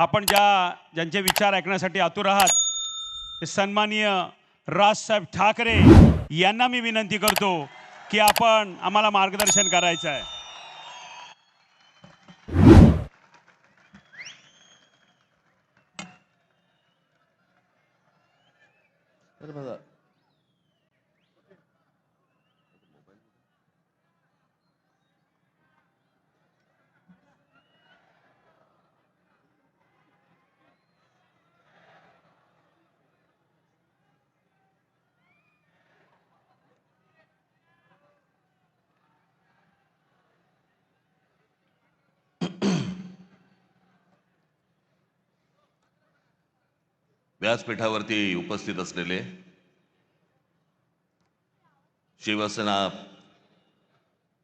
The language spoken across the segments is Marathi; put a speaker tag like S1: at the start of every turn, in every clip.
S1: आपण ज्यांचे विचार ऐकण्यासाठी आतुर आहात ते सन्माननीय राजसाहेब ठाकरे यांना मी विनंती करतो की आपण आम्हाला मार्गदर्शन करायचं आहे.
S2: व्यासपीठावरती उपस्थित असलेले शिवसेना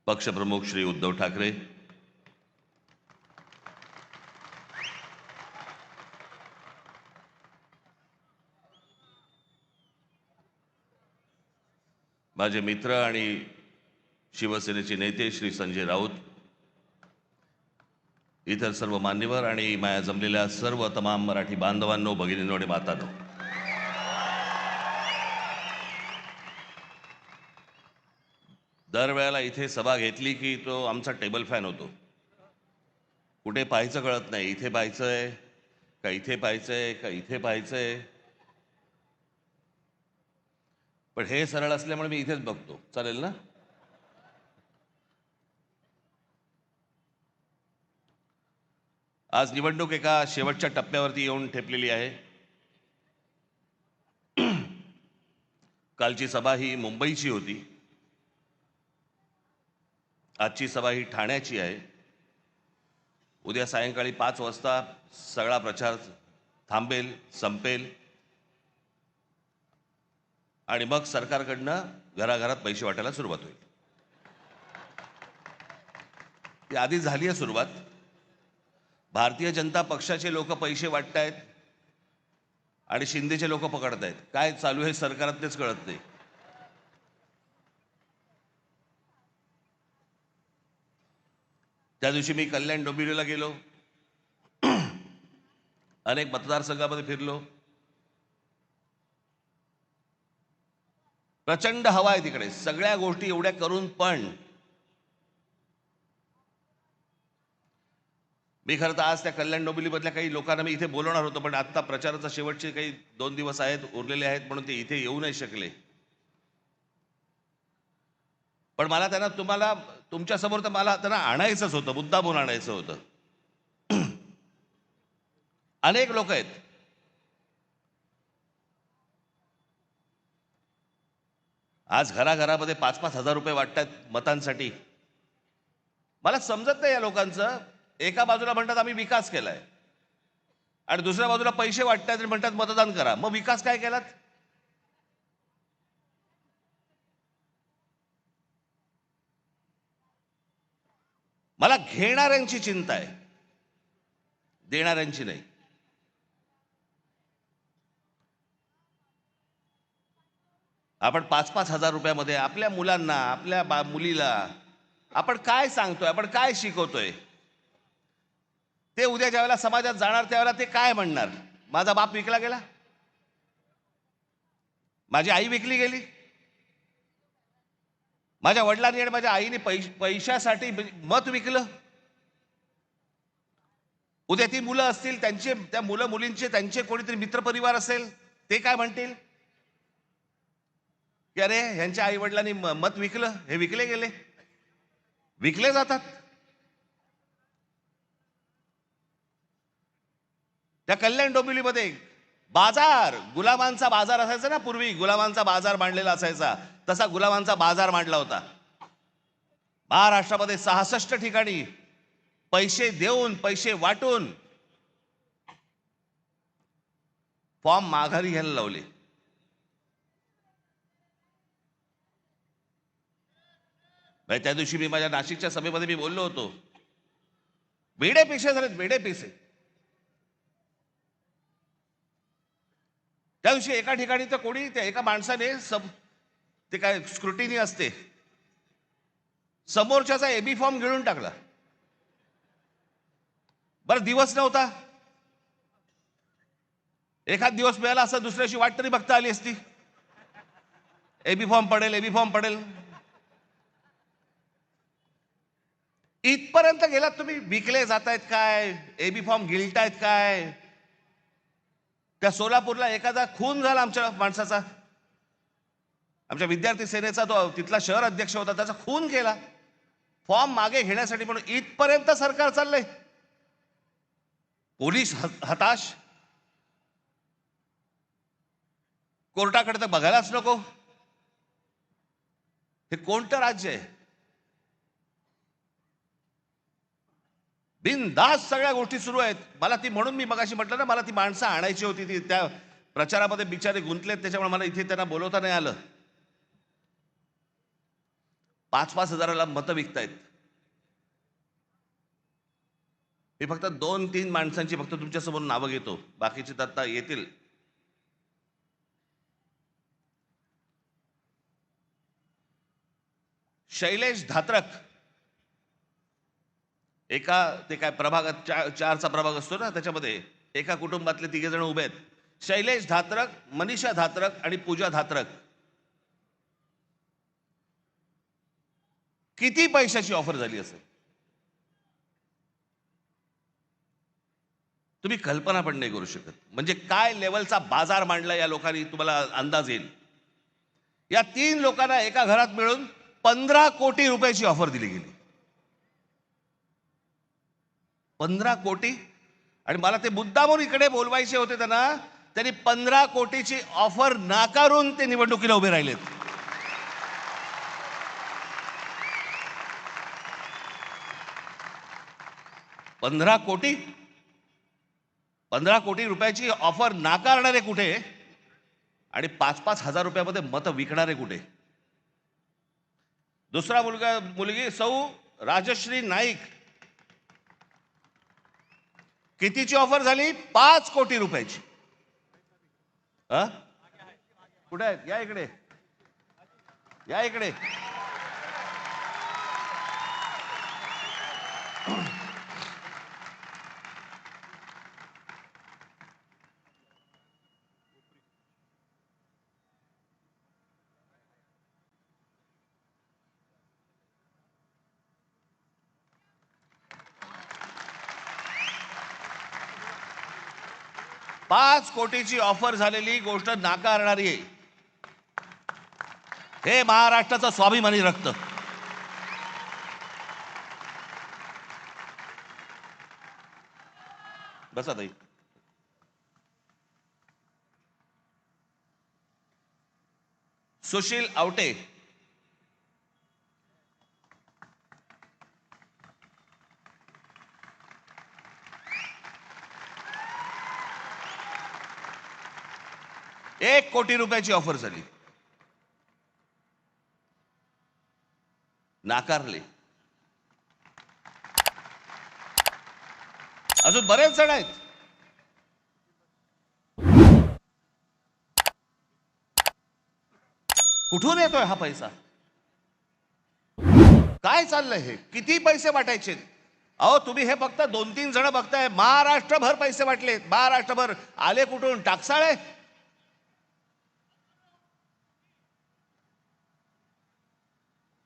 S2: पक्षप्रमुख श्री उद्धव ठाकरे, माझे मित्र आणि शिवसेनेचे नेते श्री संजय राऊत, इतर सर्व मान्यवर आणि माया जमलेल्या सर्व तमाम मराठी बांधवांनो, भगिनींनो आणि मातांनो, दरवेळेला इथे सभा घेतली की तो आमचा टेबल फॅन होतो. कुठे पाहायचं कळत नाही, इथे पाहायचंय का इथे पाहायचंय का इथे पाहायचंय. पण हे सरळ असल्यामुळे मी इथेच बघतो. चालेल ना? आज निवडणूक एका शेवटच्या टप्प्यावरती येऊन ठेपलेली आहे. कालची सभा ही मुंबईची होती, आजची सभा ही ठाण्याची आहे. उद्या सायंकाळी 5 वाजता सगळा प्रचार थांबेल, संपेल आणि मग सरकारकडनं घराघरात पैसे वाटायला सुरुवात होईल. ती आधी झाली आहे सुरुवात. भारतीय जनता पक्षाचे लोक पैसे वाटतायत आणि शिंदेचे लोक पकडतायत. काय चालू आहे सरकारात तेच कळत नाही. त्या दिवशी मी कल्याण डोंबिवलीला गेलो, अनेक मतदारसंघामध्ये फिरलो. प्रचंड हवा आहे तिकडे. सगळ्या गोष्टी एवढ्या करून पण मी खरं तर आज त्या कल्याण डोंबिवलीमधल्या काही लोकांना मी इथे बोलवणार होतो, पण आता प्रचाराचा शेवटचे काही 2 दिवस आहेत, उरलेले आहेत, म्हणून ते इथे येऊ नाही शकले. पण मला त्यांना तुमच्यासमोर तर मला त्यांना आणायचंच होतं, मुद्दामून आणायचं होतं. अनेक लोक आहेत. आज घराघरामध्ये 5-5 हजार रुपये वाटतात मतांसाठी. मला समजत नाही या लोकांचं. एका बाजूला म्हणतात आम्ही विकास केलाय आणि दुसऱ्या बाजूला पैसे वाटतात आणि म्हणतात मतदान करा. मग विकास काय केलात? मला घेणाऱ्यांची चिंता आहे, देणाऱ्यांची नाही. आपण 5-5 हजार रुपयामध्ये आपल्या मुलांना, आपल्या मुलीला आपण काय सांगतोय, आपण काय शिकवतोय? ते उद्या ज्यावेळेला समाजात जाणार त्यावेळेला ते काय म्हणणार? माझा बाप विकला गेला, माझी आई विकली गेली, माझ्या वडिलांनी आणि माझ्या आईने पैशासाठी मत विकलं. उद्या ती मुलं असतील, त्या मुलं मुलींचे त्यांचे कोणीतरी मित्रपरिवार असेल, ते काय म्हणतील की अरे ह्यांच्या आई वडिलांनी मत विकलं, हे विकले गेले. विकले जातात. त्या कल्याण डोंबिवलीमध्ये बाजार, गुलामांचा बाजार असायचा ना पूर्वी. गुलामांचा बाजार मांडलेला असायचा, तसा गुलामांचा बाजार मांडला होता. महाराष्ट्रामध्ये 66 ठिकाणी पैसे देऊन, पैसे वाटून फॉर्म माघारी घ्यायला लावले. त्या दिवशी मी माझ्या नाशिकच्या सभेमध्ये मी बोललो होतो, वेडे पैसे झालेत, वेडे पैसे. त्या दिवशी एका ठिकाणी तर कोणी त्या एका माणसाने ते काय स्क्रुटिनी असते, समोरच्याचा एबी फॉर्म गिळून टाकला. बरं दिवस नव्हता, एखाद दिवस मिळाला असं दुसऱ्याशी वाट तरी बघता आली असती. एबी फॉर्म पडेल, एबी फॉर्म पडेल. इथपर्यंत गेलात तुम्ही. विकले जात आहेत काय, एबी फॉर्म गिळतायत काय. त्या सोलापूरला एखादा खून झाला आमच्या माणसाचा, आमच्या विद्यार्थी सेनेचा, तो तिथला शहर अध्यक्ष होता, त्याचा खून केला फॉर्म मागे घेण्यासाठी. म्हणून इथपर्यंत सरकार चाललंय. पोलीस हताश, कोर्टाकडे तर बघायलाच नको. हे कोणतं राज्य आहे? बिनधास्त सगळ्या गोष्टी सुरू आहेत. मला ती, म्हणून मी मगाशी म्हटलं ना, मला ती माणसं आणायची होती. ती त्या प्रचारामध्ये बिचारे गुंतलेत, त्याच्यामुळे मला इथे त्यांना बोलवता नाही आलं. 5-5 हजाराला मतं विकतायत. मी फक्त 2-3 माणसांची फक्त तुमच्यासमोर नावं घेतो, बाकीचे तर आता येतील. शैलेश धात्रक, एका, ते काय प्रभागात 4चा प्रभाग असतो ना, त्याच्यामध्ये एका कुटुंबातले 3 जण उभे आहेत. शैलेश धात्रक, मनीषा धात्रक आणि पूजा धात्रक. किती पैशाची ऑफर झाली असेल तुम्ही कल्पना पण नाही करू शकत. म्हणजे काय लेवलचा बाजार मांडला या लोकांनी, तुम्हाला अंदाज येईल. या 3 लोकांना एका घरात मिळून 15 कोटी रुपयाची ऑफर दिली गेली. 15 कोटी. आणि मला ते मुद्दामून इकडे बोलवायचे होते त्यांना. त्यांनी 15 कोटीची ऑफर नाकारून ते निवडणुकीला उभे राहिलेत. पंधरा कोटी रुपयाची ऑफर नाकारणारे कुठे, आणि 5-5 हजार रुपयामध्ये मतं विकणारे कुठे. दुसरा मुलगी सौ राजश्री नाईक. कितीची ऑफर झाली? 5 कोटी रुपयाची. कुठे आहेत? या इकडे, या इकडे. पाच कोटीची ऑफर झालेली गोष्ट नाकारणारी आहे. हे महाराष्ट्राचं स्वाभिमानी रक्त. बसा ताई. सुशील आवटे, एक कोटी रुपयाची ऑफर झाली, नाकारले. अजून बरेच जण आहेत. कुठून येतोय हा पैसा? काय चाललंय हे? किती पैसे वाटायचे? अहो तुम्ही हे फक्त 2-3 जण बघताय. महाराष्ट्रभर पैसे वाटलेत. महाराष्ट्रभर आले कुठून? टाकसाळे.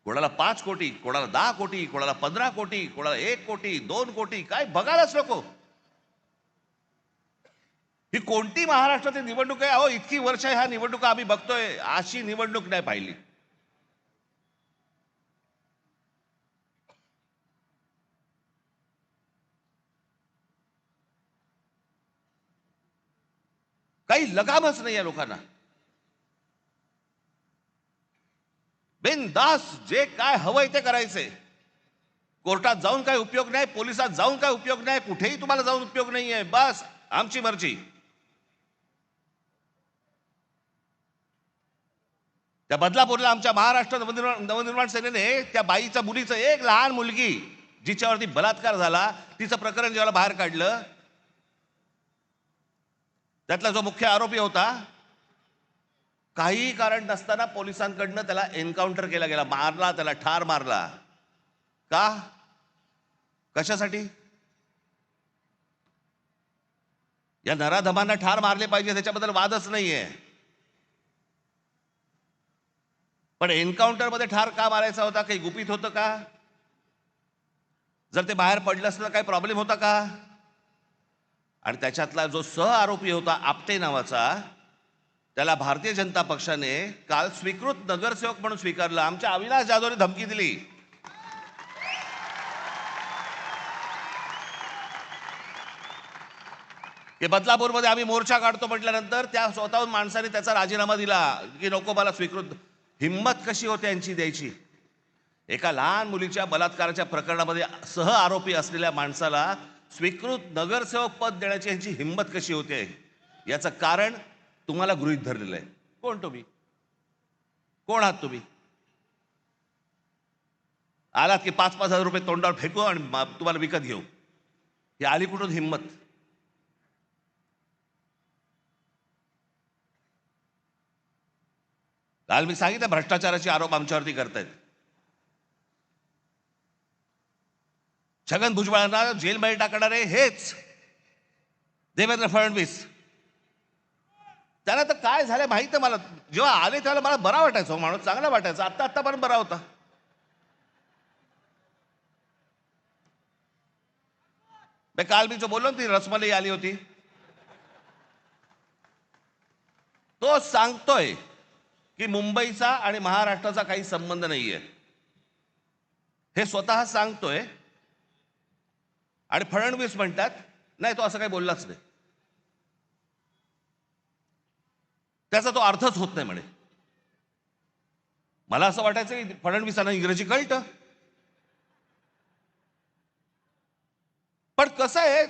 S2: कोणाला 5 कोटी, कोणाला 10 कोटी, कोणाला 15 कोटी, कोणाला 1 कोटी, 2 कोटी. काय बघायलाच नको. ही कोणती महाराष्ट्राची निवडणूक आहे? अहो इतकी वर्ष ह्या निवडणुका आम्ही बघतोय, अशी निवडणूक नाही पाहिली. काही लगामच नाही या लोकांना. बिनधास्त जे काय हवंय ते करायचंय. कोर्टात जाऊन काय उपयोग नाही, पोलिसात जाऊन काय उपयोग नाही, कुठेही तुम्हाला जाऊन उपयोग नाहीये. बस आमची मर्जी. त्या बदलापूरला आमच्या महाराष्ट्र नवनिर्माण सेनेने त्या बाईच्या मुलीचं, एक लहान मुलगी जिच्यावरती बलात्कार झाला, तिचं प्रकरण जेव्हा बाहेर काढलं, त्यातला जो मुख्य आरोपी होता, काही कारण नसताना पोलिसांकडनं त्याला एन्काउंटर केला गेला, मारला, त्याला ठार मारला. का? कशासाठी? या नराधमांना ठार मारले पाहिजे त्याच्याबद्दल वादच नाहीये, पण एन्काउंटरमध्ये ठार का मारायचा होता? काही गुपित होतं का? जर ते बाहेर पडलं असतं तर काही प्रॉब्लेम होता का? आणि त्याच्यातला जो सह आरोपी होता आपटे नावाचा, त्याला भारतीय जनता पक्षाने काल स्वीकृत नगरसेवक म्हणून स्वीकारलं. आमच्या अविनाश जाधवने धमकी दिली, की बदलापूरमध्ये आम्ही मोर्चा काढतो म्हटल्यानंतर त्या स्वतःहून माणसाने त्याचा राजीनामा दिला की नको मला स्वीकृत. हिंमत कशी होते यांची द्यायची? एका लहान मुलीच्या बलात्काराच्या प्रकरणामध्ये सह आरोपी असलेल्या माणसाला स्वीकृत नगरसेवक पद देण्याची यांची हिंमत कशी होते? याचं कारण तुम्हाला गृहीत धरलेलं आहे. कोण तुम्ही? कोण आहात तुम्ही? आलात की 5-5 हजार रुपये तोंडावर फेकू आणि तुम्हाला विकत घेऊ. ही आली कुठून हिंमत? काल मी सांगितलं भ्रष्टाचाराचे आरोप आमच्यावरती करतायत. छगन भुजबळांना जेलमध्ये टाकणारे हेच देवेंद्र फडणवीस. त्याला तर काय झालं माहिती आहे मला. जेव्हा आले त्याला मला बरा वाटायचा, माणूस चांगला वाटायचा. आत्ता पण बरा होता. काल मी जो बोललो ना, ती रसमलाई आली होती, तो सांगतोय की मुंबईचा आणि महाराष्ट्राचा काही संबंध नाहीये. हे स्वतः सांगतोय आणि फडणवीस म्हणतात नाही तो असं काही बोललाच नाही, त्याचा तो अर्थच होत नाही म्हणे. मला असं वाटायचं की फडणवीसांना इंग्रजी कळतं, पण कसं आहे,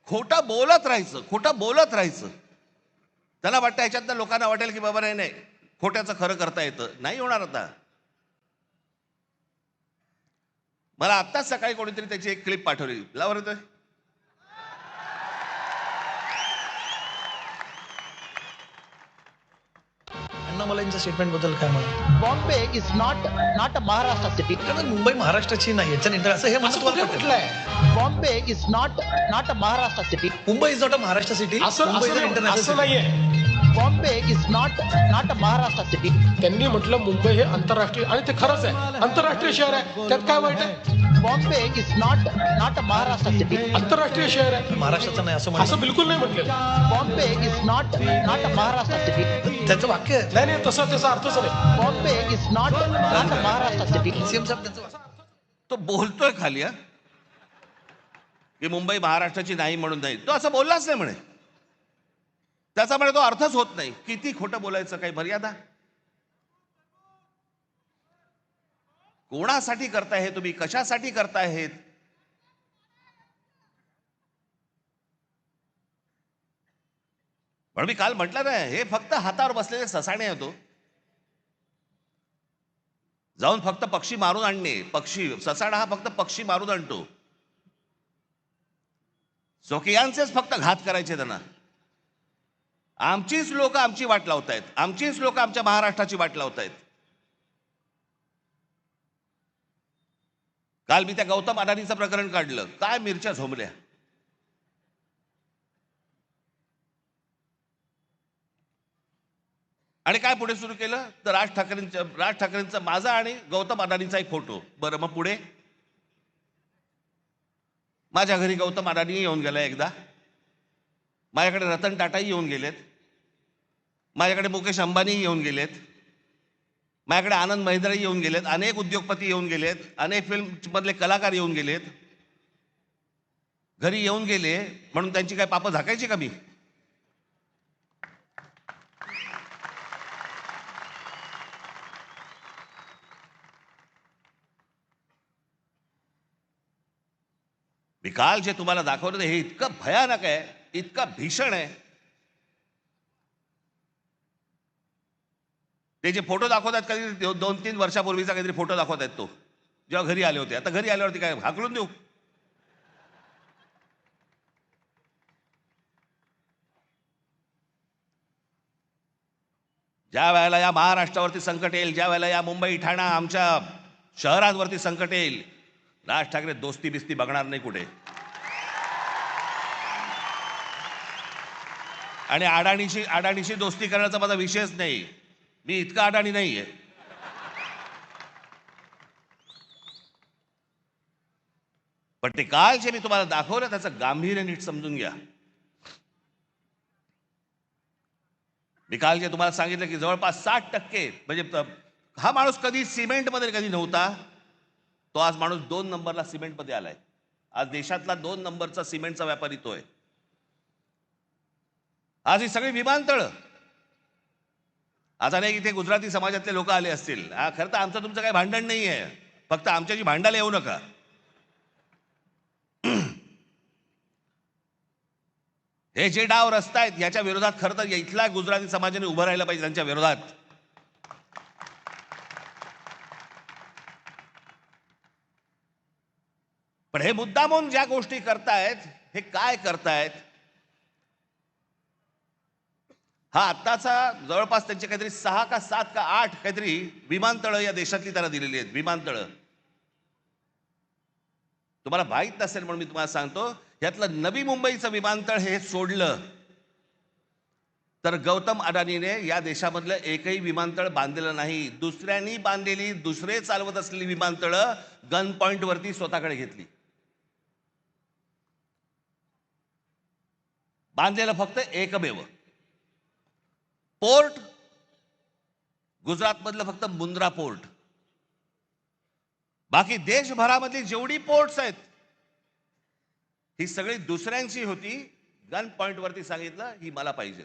S2: खोटं बोलत राहायचं. त्यांना वाटतं ह्याच्यातनं लोकांना वाटेल की बाबा नाही खोट्याचं खरं करता येतं. नाही होणार. आता मला आत्ताच सकाळी कोणीतरी त्याची एक क्लिप पाठवली. लावर येतोय.
S3: मला यांच्या स्टेटमेंट बद्दल काय म्हणा?
S4: Bombay is not a Maharashtra city.
S3: Mumbai महाराष्ट्राची नाही याच्या इंटर असं हे महत्त्वाचं
S4: म्हटलंय. Bombay is not a Maharashtra city.
S3: Mumbai is not a Maharashtra city. Mumbai is international
S4: नाहीये. Bombay is not a Maharashtra city.
S5: त्यांनी म्हटलं मुंबई हे आंतरराष्ट्रीय, आणि ते खरंच आहे, आंतरराष्ट्रीय शहर आहे. त्यात काय वाईट आहे?
S4: Bombay is not a Maharashtra city.
S5: आंतरराष्ट्रीय शहर आहे,
S3: महाराष्ट्राचं नाही
S5: असं बिलकुल नाही म्हटलेलं.
S4: Bombay is not a Maharashtra city.
S3: त्याचं वाक्य आहे.
S5: नाही तसं त्याचा अर्थच नाही.
S4: Bombay is not a Maharashtra city.
S3: CM साहेब त्यांचं
S2: तो बोलतोय खाली की मुंबई महाराष्ट्राची नाही म्हणून नाही. तो असं बोललाच नाही म्हणे. त्याचा म्हणे तो अर्थच होत नाही. किती खोटं बोलायचं, काही मर्यादा? कोणासाठी करताय हे तुम्ही? कशासाठी करताय हे? पण मी काल म्हटलं ना, हे फक्त हातावर बसलेले ससाणे होतो. जाऊन फक्त पक्षी मारून आणणे. ससाणा हा फक्त पक्षी मारून आणतो. स्वकीयांचेच फक्त घात करायचे त्यांना. आमचीच लोक आमची वाट लावतायत. आमचीच लोक आमच्या महाराष्ट्राची वाट लावतायत. काल मी त्या गौतम अडाणीचं प्रकरण काढलं. काय मिरच्या झोंबल्या. आणि काय पुढे सुरू केलं तर राज ठाकरेंचा माझा आणि गौतम अडाणीचा एक फोटो. बरं, मग पुढे माझ्या घरी गौतम अडाणी येऊन गेला एकदा. माझ्याकडे रतन टाटाही येऊन गेलेत. माझ्याकडे मुकेश अंबानी येऊन गेलेत. माझ्याकडे आनंद महिंद्राही येऊन गेलेत. अनेक उद्योगपती येऊन गेलेत. अनेक फिल्ममधले कलाकार येऊन गेलेत. घरी येऊन गेले म्हणून त्यांची काय पापं झाकायची का मी? मी काल जे तुम्हाला दाखवलं हे इतकं भयानक आहे, इतकं भीषण आहे. ते जे फोटो दाखवतात कधी 2-3 वर्षापूर्वीचा काहीतरी फोटो दाखवतात, तो जेव्हा घरी आले होते. आता घरी आल्यावरती काय हाकलून देऊ? ज्या वेळेला या महाराष्ट्रावरती संकट येईल, ज्या वेळेला या मुंबई ठाणा आमच्या शहरांवरती संकट येईल, राज ठाकरे दोस्ती बिस्ती बघणार नाही कुठे. आणि अडाणीशी दोस्ती करण्याचा माझा विषयच नाही. मी इतका अडाणी नाहीये. पण ते काल जे मी तुम्हाला दाखवलं त्याचं गांभीर्य नीट समजून घ्या. मी काल जे तुम्हाला सांगितलं की जवळपास 60% म्हणजे हा माणूस कधी सिमेंटमध्ये कधी नव्हता, तो आज माणूस 2 नंबरला सिमेंटमध्ये आलाय. आज देशातला 2 नंबरचा सिमेंटचा व्यापारी तो आहे. आज ही सगळी विमानतळ. आता नाही इथे गुजराती समाजातले लोक आले असतील. खरं तर आमचं तुमचं काही भांडण नाही आहे, फक्त आमच्याशी भांडायला येऊ नका. हे जे डाव रचतायत याच्या विरोधात खरं तर इथल्या गुजराती समाजाने उभं राहिलं पाहिजे त्यांच्या विरोधात. पण हे मुद्दामून ज्या गोष्टी करतायत, हे काय करतायत, हा आत्ताचा जवळपास त्यांचे काहीतरी 6 का 7 का 8 काहीतरी विमानतळं या देशातली त्यांना दिलेली आहेत. विमानतळं तुम्हाला माहीत नसेल म्हणून मी तुम्हाला सांगतो. यातलं नवी मुंबईचं विमानतळ हे सोडलं तर गौतम अडानीने या देशामधलं एकही विमानतळ बांधलेलं नाही. दुसऱ्यांनी बांधलेली, दुसरे चालवत असलेली विमानतळं गन पॉइंट वरती स्वतःकडे घेतली. बांधलेलं फक्त एकमेव पोर्ट गुजरातमधलं फक्त मुंद्रा पोर्ट. बाकी देशभरामधली जेवढी पोर्ट्स आहेत ही सगळी दुसऱ्यांची होती. गन पॉइंट वरती सांगितलं ही मला पाहिजे.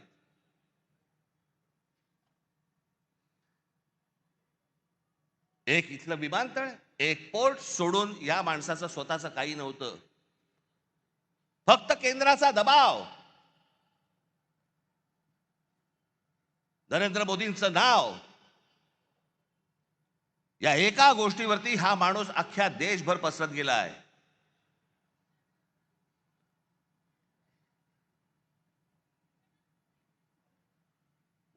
S2: एक इथलं विमानतळ, एक पोर्ट सोडून या माणसाचं स्वतःचं काही नव्हतं. फक्त केंद्राचा दबाव, नरेंद्र मोदींचं नाव, या एका गोष्टीवरती हा माणूस अख्ख्या देशभर पसरत गेला आहे.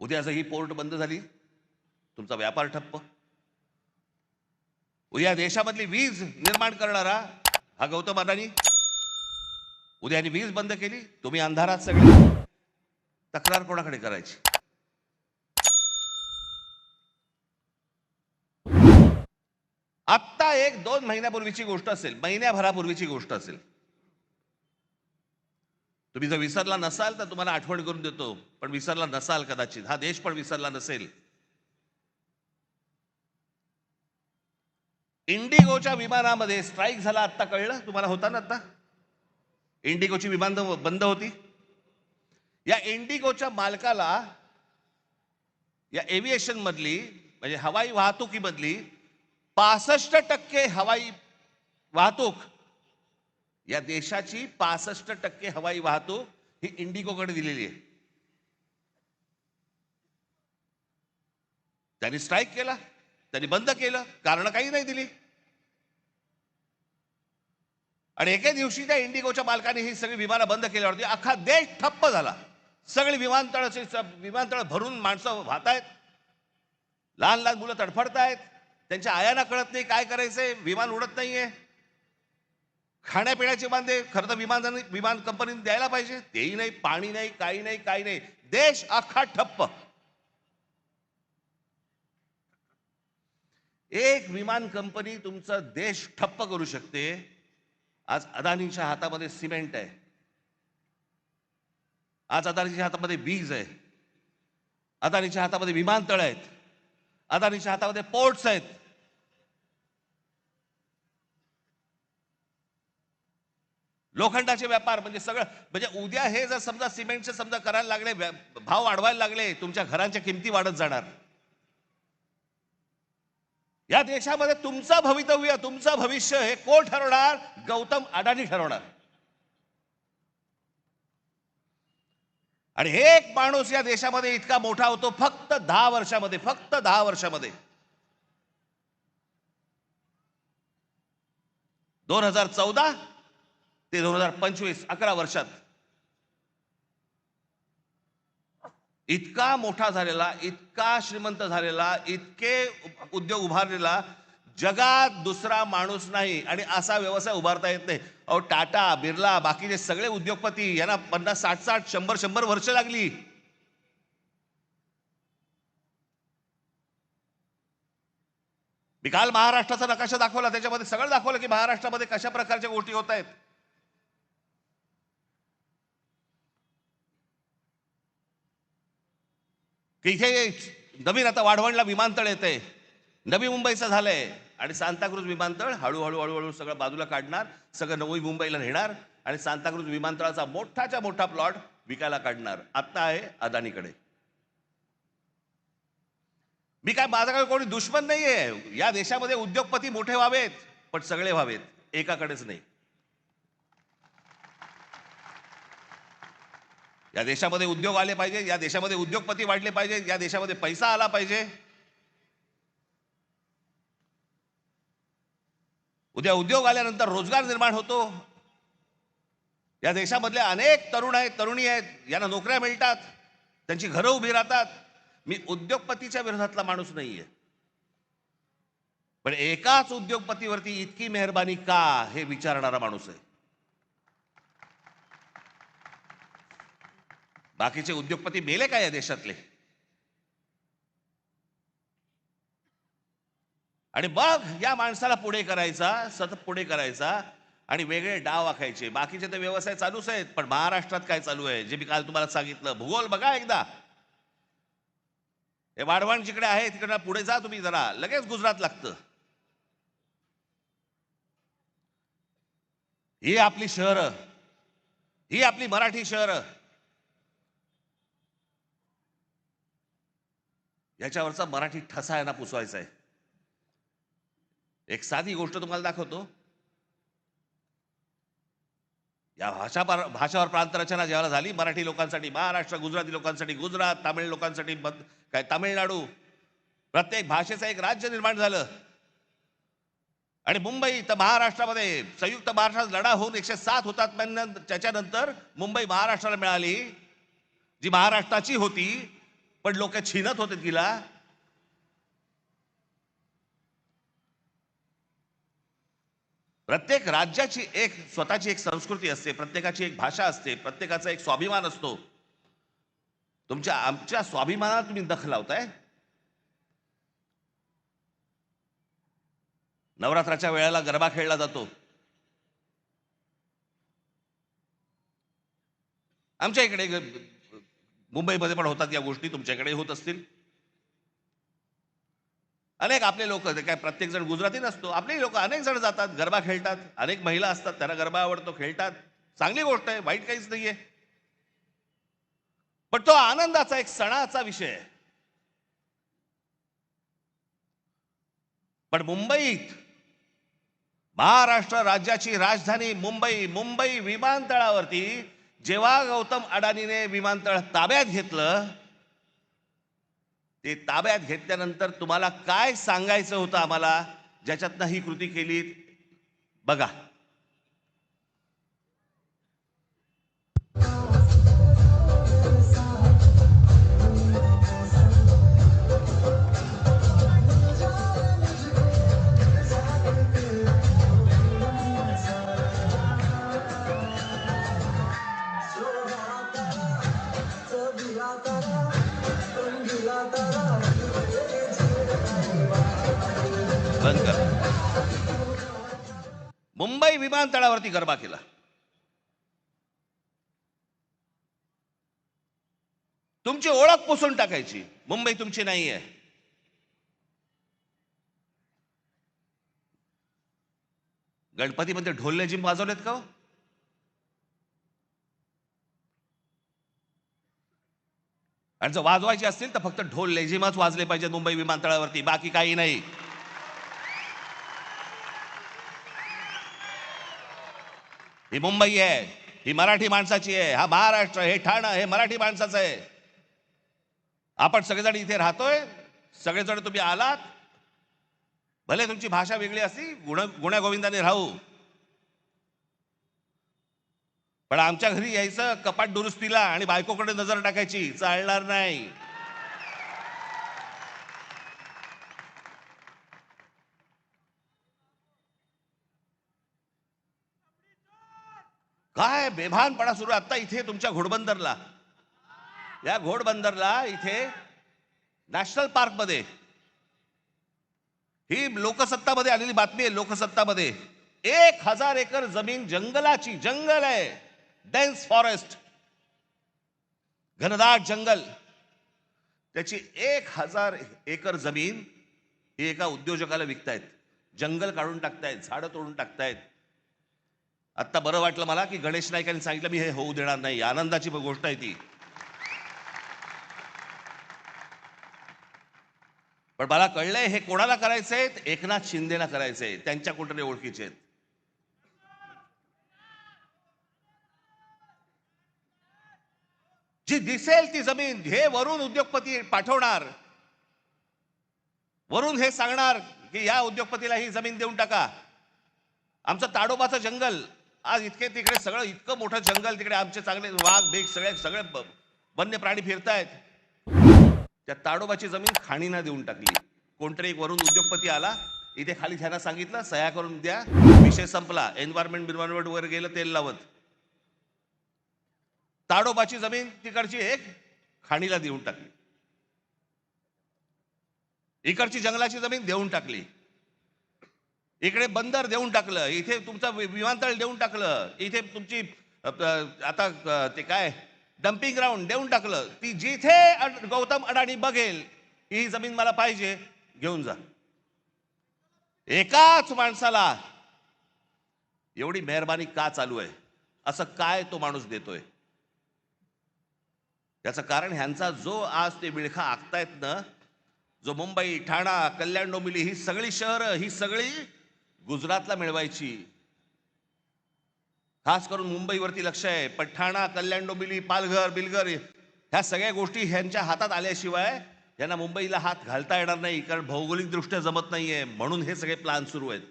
S2: उद्या जर ही पोर्ट बंद झाली, तुमचा व्यापार ठप्प. उद्या देशामधली वीज निर्माण करणारा हा गौतम अडाणी, उद्याने वीज बंद केली, तुम्ही अंधारात सगळे. तक्रार कोणाकडे करायची? आत्ता 1-2 महिन्यापूर्वीची गोष्ट असेल, महिन्याभरापूर्वीची गोष्ट असेल. तुम्ही जर विसरला नसाल तर तुम्हाला आठवण करून देतो. पण विसरला नसाल कदाचित, हा देश पण विसरला नसेल. इंडिगोच्या विमानामध्ये स्ट्राईक झाला. आत्ता कळलं तुम्हाला? होता ना आत्ता इंडिगोची विमान बंद होती. या इंडिगोच्या मालकाला या एव्हिएशन मधली म्हणजे हवाई वाहतुकीमधली 65% हवाई वाहतूक, या देशाची 65% हवाई वाहतूक ही इंडिगोकडे दिलेली आहे. त्यांनी स्ट्राईक केला, त्यांनी बंद केलं, कारण काही नाही दिली. आणि एके दिवशी त्या इंडिगोच्या मालकाने ही सगळी विमानं बंद केल्यावरती अख्खा देश ठप्प झाला. सगळी विमानतळ भरून माणसं वाहतायत, लहान लहान मुलं तडफडतायत, त्यांच्या आयांना कळत नाही काय करायचंय, विमान उडत नाहीये. खाण्यापिण्याचे वांदे खरं तर विमान कंपनीने द्यायला पाहिजे, तेही नाही, पाणी नाही, काही नाही, काही नाही. देश अख्खा ठप्प. एक विमान कंपनी तुमचा देश ठप्प करू शकते. आज अदानीच्या हातामध्ये सिमेंट आहे, आज अदानीच्या हातामध्ये वीज आहे, अदानीच्या हातामध्ये विमानतळ आहेत, अदानीच्या हातामध्ये पोर्ट्स आहेत. लोखंडाचे व्यापार म्हणजे सगळं. म्हणजे उद्या हे जर समजा सिमेंटचे समजा करायला लागले, भाव वाढवायला लागले, तुमच्या घरांच्या किमती वाढत जाणार. या देशामध्ये तुमचं भवितव्य, तुमचं भविष्य हे कोण ठरवणार? गौतम अडाणी ठरवणार. आणि एक माणूस या देशामध्ये इतका मोठा होतो फक्त 10 वर्षामध्ये, फक्त 10 वर्षामध्ये. 2014 ते 2025 11 वर्षात इतका मोठा झालेला, इतका श्रीमंत झालेला, इतके उद्योग उभारलेला, जगात दुसरा माणूस नाही आणि असा व्यवसाय उभारता येत नाही. अहो टाटा, बिर्ला, बाकीचे सगळे उद्योगपती यांना 50, 60, 100 वर्ष लागली. मी काल महाराष्ट्राचा नकाशा दाखवला, त्याच्यामध्ये सगळं दाखवलं की महाराष्ट्रामध्ये कशा प्रकारच्या गोष्टी होत आहेत. की इथे नवीन आता वाढवणला विमानतळ येते, नवी मुंबईचं झालंय आणि सांताक्रूज विमानतळ हळूहळू हळूहळू सगळं बाजूला काढणार, सगळं नवी मुंबईला नेणार आणि सांताक्रूज विमानतळाचा मोठाच्या मोठा प्लॉट विकायला काढणार. आता आहे अदानीकडे. मी काय, माझा काय कोणी दुश्मन नाहीये. या देशामध्ये उद्योगपती मोठे व्हावेत, पण सगळे व्हावेत, एकाकडेच नाही. या देशामध्ये उद्योग आले पाहिजे, या देशामध्ये उद्योगपती वाढले पाहिजे, या देशामध्ये पैसा आला पाहिजे. उद्या उद्योग आल्यानंतर रोजगार निर्माण होतो. या देशामधले अनेक तरुण आहेत, तरुणी आहेत, यांना नोकऱ्या मिळतात, त्यांची घरं उभी राहतात. मी उद्योगपतीच्या विरोधातला माणूस नाहीये, पण एकाच उद्योगपतीवरती इतकी मेहरबानी का हे विचारणारा माणूस आहे. बाकीचे उद्योगपती मेले काय या देशातले? आणि मग या माणसाला पुढे करायचा, सतत पुढे करायचा आणि वेगळे डाव आखायचे. बाकीचे ते व्यवसाय चालूच आहेत, पण महाराष्ट्रात काय चालू आहे जे मी काल तुम्हाला सांगितलं. भूगोल बघा एकदा. हे वाढवण जिकडे आहे तिकडे पुढे जा तुम्ही जरा, लगेच गुजरात लागतं. ही आपली शहरं, ही आपली मराठी शहरं, याच्यावरचा मराठी ठसा यांना पुसवायचा आहे. एक साधी गोष्ट तुम्हाला दाखवतो. या भाषावर प्रांतरचना ज्यावेळेला झाली मराठी लोकांसाठी महाराष्ट्र, गुजराती लोकांसाठी गुजरात, तामिळ लोकांसाठी काय तामिळनाडू, प्रत्येक भाषेचं एक राज्य निर्माण झालं. आणि मुंबई तर महाराष्ट्रामध्ये संयुक्त महाराष्ट्रात लढा होऊन 107 होतात. त्याच्यानंतर मुंबई महाराष्ट्राला मिळाली, जी महाराष्ट्राची होती, पण लोक छीनत होते तिला. प्रत्येक राज्याची एक स्वतःची एक संस्कृती असते, प्रत्येकाची एक भाषा असते, प्रत्येकाचा एक स्वाभिमान असतो. आमच्या स्वाभिमानाला तुम्ही दख लावताय. नवरात्राच्या वेळेला गरबा खेळला जातो. आमच्या इकडे मुंबईमध्ये पण होतात या गोष्टी, तुमच्याकडे होत असतील. अनेक आपले लोक, काय प्रत्येक जण गुजराती नसतो, आपले लोक अनेक जण जातात, गरबा खेळतात. अनेक महिला असतात, त्यांना गरबा आवडतो, खेळतात. चांगली गोष्ट आहे, वाईट काहीच नाहीये. पण तो आनंदाचा एक सणाचा विषय आहे. पण मुंबईत, महाराष्ट्र राज्याची राजधानी मुंबई विमानतळावरती जेव्हा गौतम अडानीने विमानतळ ताब्यात घेतलं, ते ताब्यात घेतल्यानंतर तुम्हाला काय सांगायचं होतं आम्हाला, ज्याच्यातनं ही कृती केली बघा. बंद कर. मुंबई विमानतळावरती गरबा केला. तुमची ओळख पुसून टाकायची. मुंबई तुमची नाहीये. गणपतीमध्ये ढोल लेझिम वाजवलेत का? आणि जर वाजवायचे असतील तर फक्त ढोल लेझिमच वाजले पाहिजे मुंबई विमानतळावरती, बाकी काही नाही. ही मुंबई आहे, ही मराठी माणसाची आहे. हा महाराष्ट्र, हे ठाणं, हे मराठी माणसाचं आहे. आपण सगळेजण इथे राहतोय, सगळेजण तुम्ही आलात. भले तुमची भाषा वेगळी असती, गुण्यागोविंदाने राहू, पण आमच्या घरी यायचं कपाट दुरुस्तीला आणि बायकोकडे नजर टाकायची, चालणार नाही. काय बेभानपणा सुरू आहे आता इथे तुमच्या घोडबंदरला, या घोडबंदरला इथे नॅशनल पार्क मध्ये, ही लोकसत्तामध्ये आलेली बातमी आहे, लोकसत्तामध्ये 1000 एकर जमीन जंगलाची, जंगल आहे, डेन्स फॉरेस्ट, घनदाट जंगल, त्याची 1000 एकर जमीन ही एका उद्योजकाला विकतायत, जंगल काढून टाकतायत, झाडं तोडून टाकतायत. आत्ता बरं वाटलं मला की गणेश नाईकांनी सांगितलं मी हे होऊ देणार नाही, आनंदाची गोष्ट आहे ती. पण मला कळलंय हे कोणाला करायचंय, एकनाथ शिंदेना करायचंय, त्यांच्या कुठे ओळखीचे आहेत. जी दिसेल ती जमीन हे वरून उद्योगपती पाठवणार, वरून हे सांगणार की या उद्योगपतीला ही जमीन देऊन टाका. आमचं ताडोबाचं जंगल आज इतके तिकडे सगळं इतकं मोठं जंगल, तिकडे आमचे चांगले वाघ बेग सगळे सगळे वन्य प्राणी फिरतायत, त्या ताडोबाची जमीन खाणींना देऊन टाकली. कोणतरी एक वरून उद्योगपती आला, इथे खाली त्यांना सांगितलं सह्या करून द्या, विषय संपला. एन्व्हायरमेंट वर गेलं तेल लावत, ताडोबाची जमीन तिकडची एक खाणीला देऊन टाकली, इकडची जंगलाची जमीन देऊन टाकली, इकडे बंदर देऊन टाकलं, इथे तुमचं विमानतळ देऊन टाकलं, इथे तुमची आता ते काय डम्पिंग ग्राउंड देऊन टाकलं. ती जिथे गौतम अडाणी बघेल ही जमीन मला पाहिजे, घेऊन जा. एकाच माणसाला एवढी मेहरबानी का चालू आहे, असं काय तो माणूस देतोय? याचं कारण ह्यांचा जो आज ते विळखा आखतायत ना, जो मुंबई, ठाणा, कल्याण, डोंबिवली ही सगळी शहरं ही सगळी गुजरातला मिळवायची. खास करून मुंबईवरती लक्ष आहे, पण ठाणा, कल्याण, डोंबिवली, पालघर, बिलघर ह्या सगळ्या गोष्टी ह्यांच्या हातात आल्याशिवाय यांना मुंबईला हात घालता येणार नाही, कारण भौगोलिक दृष्ट्या जमत नाहीये. म्हणून हे सगळे प्लान सुरू आहेत,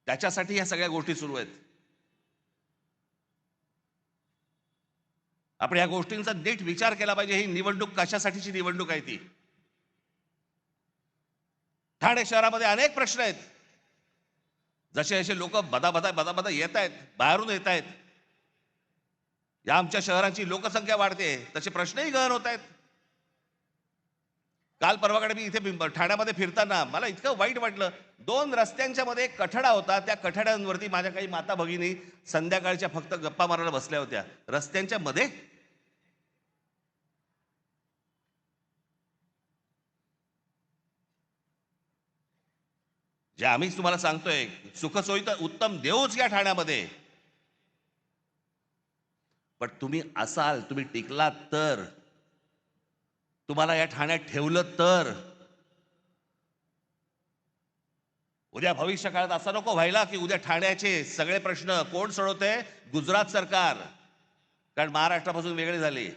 S2: त्याच्यासाठी ह्या सगळ्या गोष्टी सुरू आहेत. आपण या गोष्टींचा नीट विचार केला पाहिजे. ही निवडणूक कशासाठीची निवडणूक आहे ती. ठाणे शहरामध्ये अनेक प्रश्न आहेत, जसे जसे लोक बदा येत आहेत, बाहेरून येत आहेत, या आमच्या शहरांची लोकसंख्या वाढते, तसे प्रश्नही गहन होत आहेत. काल परवाकडे मी इथे ठाण्यामध्ये फिरताना मला इतकं वाईट वाटलं. 2 रस्त्यांच्या मध्ये एक कठडा होता, त्या कठड्यांवरती माझ्या काही माता भगिनी संध्याकाळच्या फक्त गप्पा मारायला बसल्या होत्या, रस्त्यांच्या मध्ये. जे आम्हीच तुम्हाला सांगतोय सुखसोयी तर उत्तम देऊच या ठाण्यामध्ये, पण तुम्ही असाल, तुम्ही टिकलात तर, तुम्हाला या ठाण्यात ठेवलं तर उद्या भविष्य काळात असं नको व्हायला की उद्या ठाण्याचे सगळे प्रश्न कोण सोडवते? गुजरात सरकार, कारण महाराष्ट्रापासून वेगळे झाले.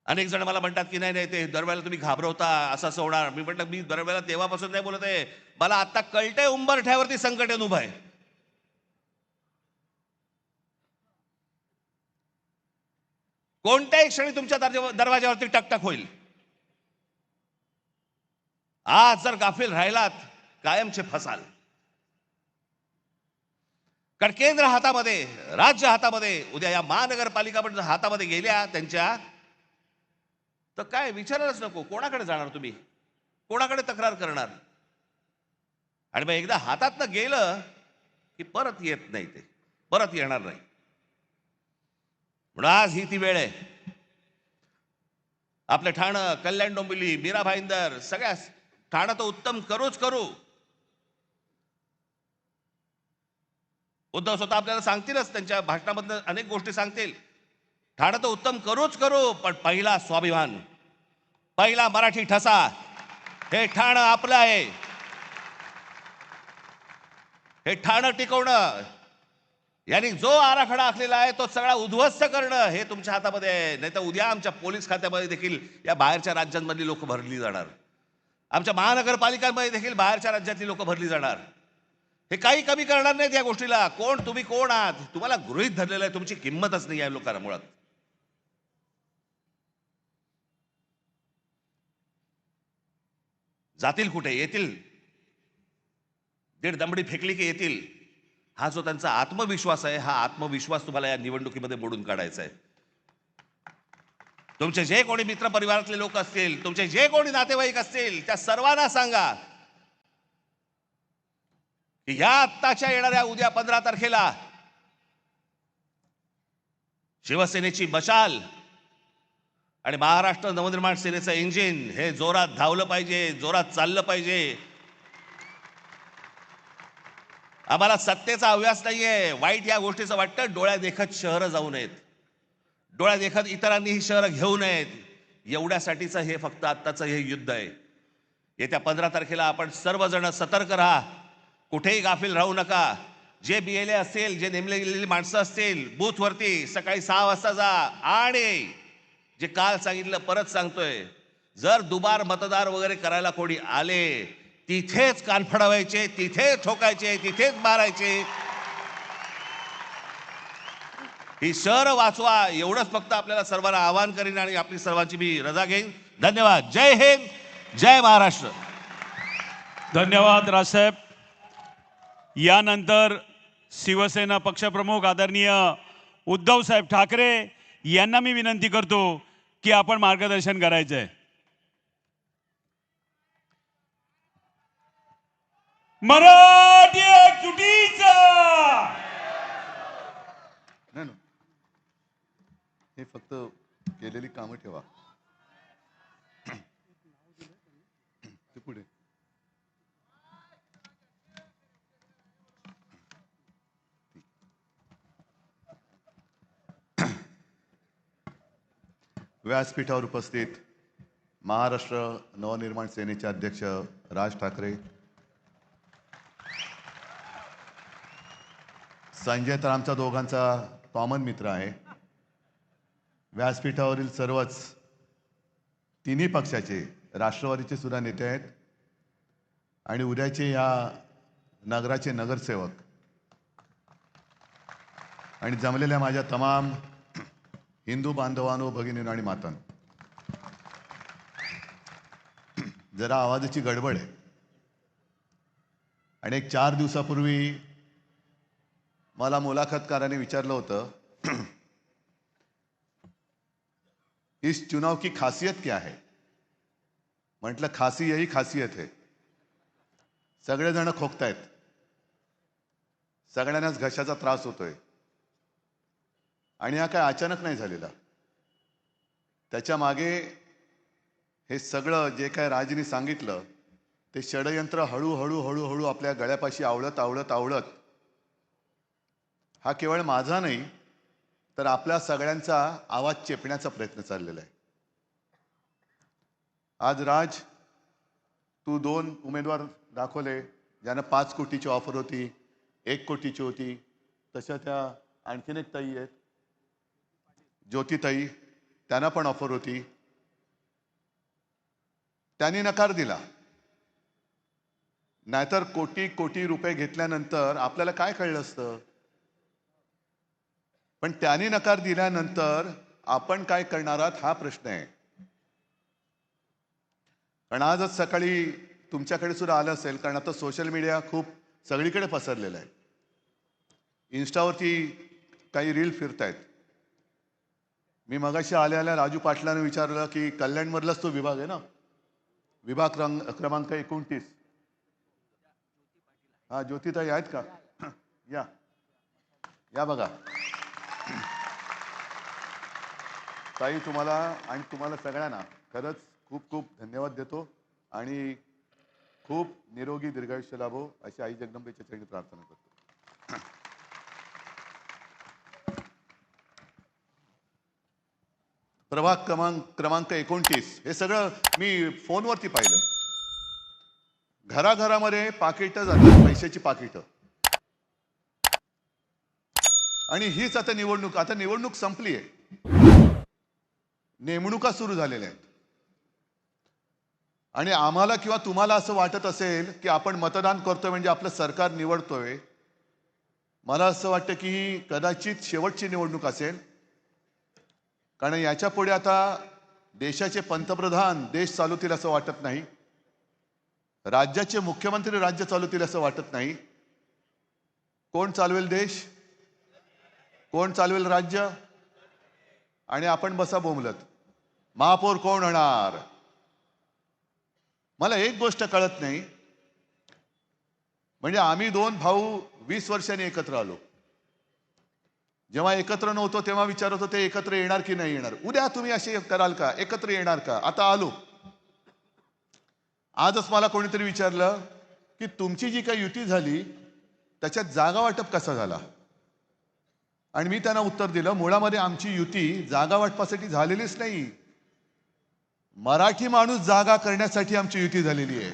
S2: अनेक जण मला म्हणतात की नाही नाही ते दरवेळेला तुम्ही घाबरवता, असं असं होणार. मी म्हटलं मी दरवेळेला तेव्हापासून नाही बोलत आहे, मला आता कळतंय उंबरठ्यावरती संकट येऊन उभं आहे. कोणत्याही क्षणी तुमच्या दरवाज्यावरती टकटक होईल. आज जर गाफील राहिलात कायमचे फसाल. कारण केंद्र हातामध्ये, राज्य हातामध्ये, उद्या या महानगरपालिका पण हातामध्ये गेल्या त्यांच्या, तर काय विचारायलाच नको. कोणाकडे जाणार तुम्ही, कोणाकडे तक्रार करणार? आणि मग एकदा हातातनं गेलं की परत येत नाही, ते परत येणार नाही. म्हणून आज ही ती वेळ आहे. आपलं ठाणं, कल्याण, डोंबिवली, मीरा भाईंदर, सगळ्या ठाणं तर उत्तम करूच करू. उद्धव स्वतः आपल्याला सांगतीलच, त्यांच्या भाषणामधून अनेक गोष्टी सांगतील. ठाणं तर उत्तम करूच करू, पण पहिला स्वाभिमान, पहिला मराठी ठसा, हे ठाणं आपलं आहे. हे ठाणं टिकवणं, यांनी जो आराखडा आखलेला आहे तो सगळा उद्ध्वस्त करणं हे तुमच्या हातामध्ये आहे. नाही तर उद्या आमच्या पोलीस खात्यामध्ये देखील या बाहेरच्या राज्यांमधली लोक भरली जाणार, आमच्या महानगरपालिकांमध्ये देखील बाहेरच्या राज्यातली लोक भरली जाणार. हे काही कमी करणार नाहीत या गोष्टीला. कोण तुम्ही, कोण आहात, तुम्हाला गृहीत धरलेलं आहे, तुमची किंमतच नाही या लोकांना मुळात. जातील कुठे, येतील दीड दमडी फेकली की येतील, हा जो त्यांचा आत्मविश्वास आहे, हा आत्मविश्वास तुम्हाला या निवडणुकीमध्ये मोडून काढायचा आहे. तुमचे जे कोणी मित्र परिवारातले लोक असतील, तुमचे जे कोणी नातेवाईक असतील, त्या सर्वांना सांगा की या आत्ताच्या येणाऱ्या उद्या 15 तारखेला शिवसेनेची मशाल आणि महाराष्ट्र नवनिर्माण सेनेचं इंजिन हे जोरात धावलं पाहिजे, जोरात चाललं पाहिजे. आम्हाला सत्तेचा हव्यास नाहीये. वाईट या गोष्टीचं वाटतं, डोळ्या देखत शहरं जाऊ नयेत, डोळ्या देखत इतरांनी ही शहरं घेऊ नयेत, एवढ्यासाठीचं हे फक्त आत्ताचं हे युद्ध आहे. येत्या 15 तारखेला आपण सर्वजण सतर्क राहा, कुठेही गाफील राहू नका. जे BLA असतील, जे नेमले गेलेली माणसं असतील, बूथवरती सकाळी 6 वाजता जा. आणि जे काल सांगितलं परत सांगतोय, जर दुबार मतदार वगैरे करायला कोणी आले, तिथेच कान फडवायचे, तिथेच ठोकायचे, तिथेच मारायचे. ही शहर वाचवा, एवढंच फक्त आपल्याला सर्वांना आवाहन करीन आणि आपली सर्वांची मी रजा घेईन. धन्यवाद. जय हिंद, जय महाराष्ट्र.
S1: धन्यवाद राजसाहेब. यानंतर शिवसेना पक्षप्रमुख आदरणीय उद्धवसाहेब ठाकरे यांना मी विनंती करतो की आपण मार्गदर्शन करायचं आहे. मराठी एकजुटीचा
S6: नाही ना, हे फक्त केलेली कामं ठेवा. ते पुढे व्यासपीठावर उपस्थित महाराष्ट्र नवनिर्माण सेनेचे अध्यक्ष राज ठाकरे, संजय तर आमच्या दोघांचा कॉमन मित्र आहे. व्यासपीठावरील सर्वच तिन्ही पक्षाचे, राष्ट्रवादीचे सुद्धा नेते आहेत आणि उद्याचे या नगराचे नगरसेवक आणि जमलेल्या माझ्या तमाम हिंदू बांधवांनो, भगिनींनो आणि मातांनो, जरा आवाजाची गडबड आहे. आणि एक 4 दिवसापूर्वी मला मुलाखतकाराने विचारलं होतं, इस चुनाव की खासियत क्या है? म्हटलं खासी यही खासियत है. सगळेजण खोकतायत, सगळ्यांनाच घशाचा त्रास होतोय. आणि हा काय अचानक नाही झालेला. त्याच्या मागे हे सगळं जे काय राजनी सांगितलं, ते षडयंत्र हळूहळू हळूहळू आपल्या गळ्यापाशी आवळत आवळत आवळत हा केवळ माझा नाही तर आपल्या सगळ्यांचा आवाज चेपण्याचा प्रयत्न चाललेला आहे. आज राज, तू 2 उमेदवार दाखवले ज्यांना 5 कोटीची ऑफर होती, 1 कोटीची होती. तशा त्या आणखीन एक ताई आहेत, ज्योतिताई, त्यांना पण ऑफर होती. त्यांनी नकार दिला. नाहीतर कोटी कोटी रुपये घेतल्यानंतर आपल्याला काय कळलं असतं. पण त्यांनी नकार दिल्यानंतर आपण काय करणार आहात हा प्रश्न आहे. कारण आजच सकाळी तुमच्याकडे सुद्धा आलं असेल, कारण आता सोशल मीडिया खूप सगळीकडे पसरलेला आहे. इन्स्टावरती काही रील फिरतायत. मी मगाशी आल्या राजू पाटलाने विचारलं की कल्याणमधलाच तो विभाग आहे ना, विभाग क्रमांक 29. हा, ज्योतिताई आहेत का? या या बघा ताई, तुम्हाला आणि तुम्हाला सगळ्यांना खरंच खूप खूप धन्यवाद देतो आणि खूप निरोगी दीर्घायुष्य लाभो अशी आई जगदंबेच्या चरणी प्रार्थना करतो. प्रभाग क्रमांक 29 हे सगळं मी फोनवरती पाहिलं. घराघरामध्ये पाकिटं जातात, पैशाची पाकिटं. आणि हीच आता निवडणूक संपली आहे, नेमणुका सुरू झालेल्या आहेत. आणि आम्हाला किंवा तुम्हाला असं वाटत असेल की आपण मतदान करतोय म्हणजे आपलं सरकार निवडतोय, मला असं वाटतं की ही कदाचित शेवटची निवडणूक असेल. कारण याच्या पुढे आता देशाचे पंतप्रधान देश चालवतील असं वाटत नाही. राज्याचे मुख्यमंत्री राज्य चालवतील असं वाटत नाही. कोण चालवेल देश, कोण चालवेल राज्य, आणि आपण बसा बोंबलत. महापौर कोण होणार? मला एक गोष्ट कळत नाही, म्हणजे आम्ही दोन भाऊ 20 वर्षांनी एकत्र आलो. जेव्हा एकत्र नव्हतो तेव्हा विचारत होते एकत्र येणार की नाही येणार, उद्या तुम्ही असे कराल का, एकत्र येणार का. आता आलो. आजच मला कोणीतरी विचारलं की तुमची जी काही युती झाली त्याच्यात जागा वाटप कसा झाला, आणि मी त्यांना उत्तर दिलं, मुळामध्ये आमची युती जागा वाटपासाठी झालेलीच नाही, मराठी माणूस जागा करण्यासाठी आमची युती झालेली आहे.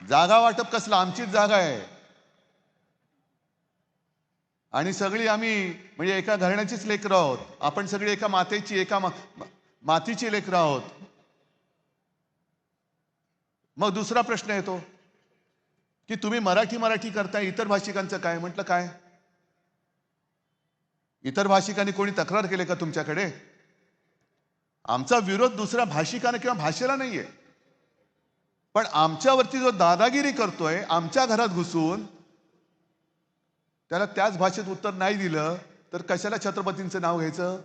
S6: जागा वाटप कसलं, आमचीच जागा आहे. आणि सगळी आम्ही म्हणजे एका घराण्याचीच लेकरं आहोत. आपण सगळी एका मातेची, एका मातीची लेकरं आहोत. मग दुसरा प्रश्न येतो की तुम्ही मराठी करताय, इतर भाषिकांचं काय. म्हटलं काय, इतर भाषिकांनी कोणी तक्रार केली का तुमच्याकडे? आमचा विरोध दुसऱ्या भाषिकांना किंवा भाषेला नाहीये, पण आमच्यावरती जो दादागिरी करतोय, आमच्या घरात घुसून त्याला त्याच भाषेत उत्तर नाही दिलं तर कशाला छत्रपतींचं नाव घ्यायचं?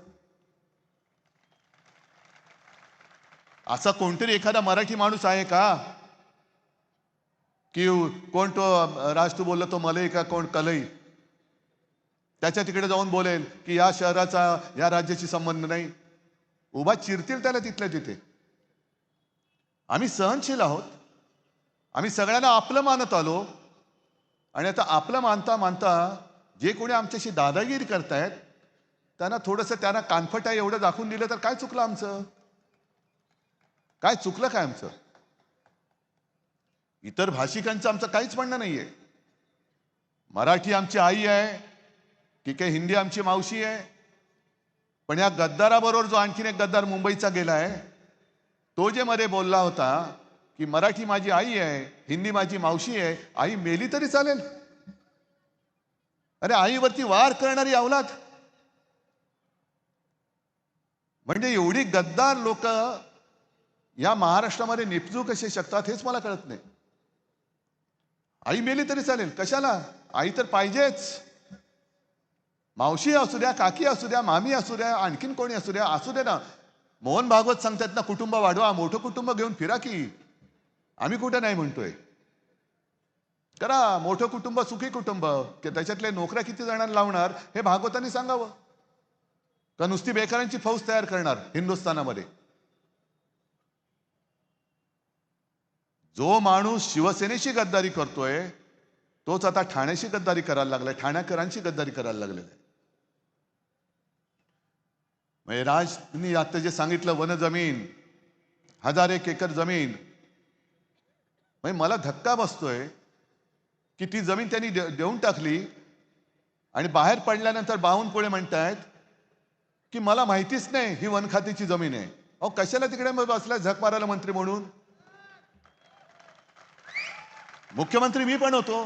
S6: असा कोणतरी एखादा मराठी माणूस आहे का की कोण तो राज तू बोलला तो मलई का कोण कलई, त्याच्या तिकडे जाऊन बोलेल की या शहराचा या राज्याशी संबंध नाही? उभा चिरतील त्याला तिथल्या तिथे. आम्ही सहनशील आहोत, आम्ही सगळ्यांना आपलं मानत आलो, आणि आता आपलं मानता मानता जे कोणी आमच्याशी दादागिरी करतायत त्यांना थोडंसं त्यांना कानफट आहे एवढं दाखवून दिलं तर काय चुकलं आमचं? काय चुकलं काय आमचं? इतर भाषिकांचं आमचं काहीच म्हणणं नाहीये. मराठी आमची आई आहे, ठीक आहे, हिंदी आमची मावशी आहे, पण या गद्दाराबरोबर जो आणखीन एक गद्दार मुंबईचा गेलाय, तो जे मध्ये बोलला होता की मराठी माझी आई आहे, हिंदी माझी मावशी आहे, आई मेली तरी चालेल. अरे आईवरती वार करणारी अवलाद, म्हणजे एवढी गद्दार लोक या महाराष्ट्रामध्ये निपजू कसे शकतात हेच मला कळत नाही. आई मेली तरी चालेल, कशाला? आई तर पाहिजेच. मावशी असू द्या, काकी असू द्या, मामी असू द्या, आणखीन कोणी असू दे ना. मोहन भागवत सांगतात ना, कुटुंब वाढवा, मोठं कुटुंब घेऊन फिरा की. आम्ही कुठे नाही म्हणतोय, करा मोठं कुटुंब, सुखी कुटुंब. की त्याच्यातले नोकऱ्या किती जणांना लावणार हे भागवतांनी सांगावं, का नुसती बेकारांची फौज तयार करणार हिंदुस्थानामध्ये? जो माणूस शिवसेनेशी गद्दारी करतोय तोच आता ठाण्याशी गद्दारी करायला लागलाय, ठाण्याकरांची गद्दारी करायला लागलेला आहे. म्हणजे राजनी आता जे सांगितलं, वन जमीन 1001 एकर जमीन, म्हणजे मला धक्का बसतोय की ती जमीन त्यांनी देऊन टाकली आणि बाहेर पडल्यानंतर बावनकुळे म्हणतायत की मला माहितीच नाही ही वन खात्याची जमीन आहे. अहो कशाला तिकडे बसलाय झक मारायला मंत्री म्हणून? मुख्यमंत्री मी पण होतो,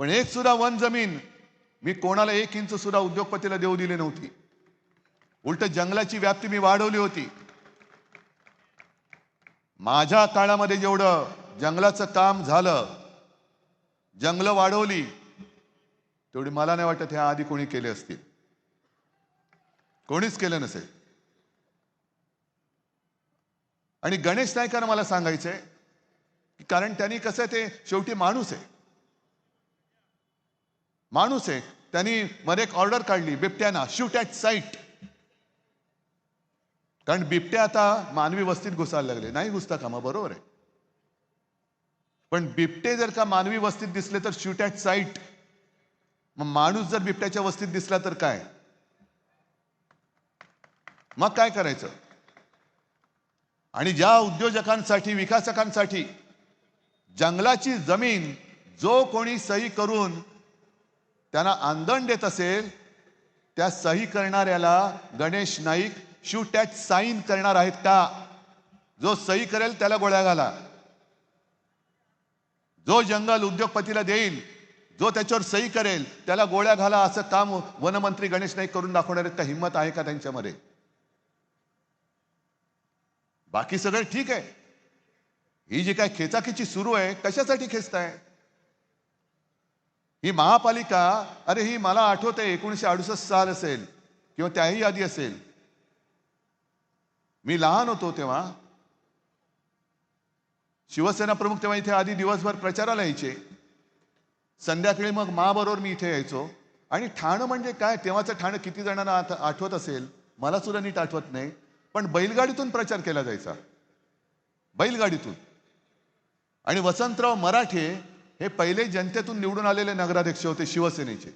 S6: पण एक सुद्धा वन जमीन मी कोणाला 1 इंच सुद्धा उद्योगपतीला देऊ दिली नव्हती. उलट जंगलाची व्याप्ती मी वाढवली होती. माझ्या काळामध्ये जेवढं जंगलाचं काम झालं, जंगलं वाढवली, तेवढी मला नाही वाटत ह्या आधी कोणी केले असतील. कोणीच केलं नसेल. आणि गणेश नाईकांना मला सांगायचंय की कारण त्यांनी कसं ते शेवटी माणूस आहे, माणूस आहे. त्यांनी मध्ये एक ऑर्डर काढली बिबट्याना, शूट ॲट साईट. कारण बिबटे आता मानवी वस्तीत घुसायला लागले. नाही घुसता का? मग बरोबर आहे, पण बिबटे जर का मानवी वस्तीत दिसले तर शूट ॲट साईट. मग माणूस जर बिबट्याच्या वस्तीत दिसला तर काय? मग काय करायचं? आणि ज्या उद्योजकांसाठी, विकासकांसाठी जंगलाची जमीन जो कोणी सही करून त्यांना आंदण देत असेल, त्या सही करणाऱ्याला Ganesh Naik shoot at sign करणार आहेत का? जो सही करेल त्याला गोळ्या घाला. जो जंगल उद्योगपतीला देईल, जो त्याच्यावर सही करेल त्याला गोळ्या घाला. असं काम वनमंत्री गणेश नाईक करून दाखवणार आहेत का? हिंमत आहे का त्यांच्यामध्ये? बाकी सगळं ठीक आहे. ही जी काय खेचाखेची सुरू आहे, कशासाठी खेचताय? ही महापालिका, अरे ही मला आठवत आहे 1968 साल असेल किंवा त्याही आधी असेल. मी लहान होतो तेव्हा. शिवसेना प्रमुख तेव्हा इथे आधी दिवसभर प्रचाराला यायचे, संध्याकाळी मग माबरोबर मी इथे यायचो. आणि ठाणं म्हणजे काय, तेव्हाचं ठाणं किती जणांना आठवत असेल, मला सुद्धा नीट आठवत नाही, पण बैलगाडीतून प्रचार केला जायचा, बैलगाडीतून. आणि वसंतराव मराठे हे पहिले जनतेतून निवडून आलेले नगराध्यक्ष होते शिवसेनेचे.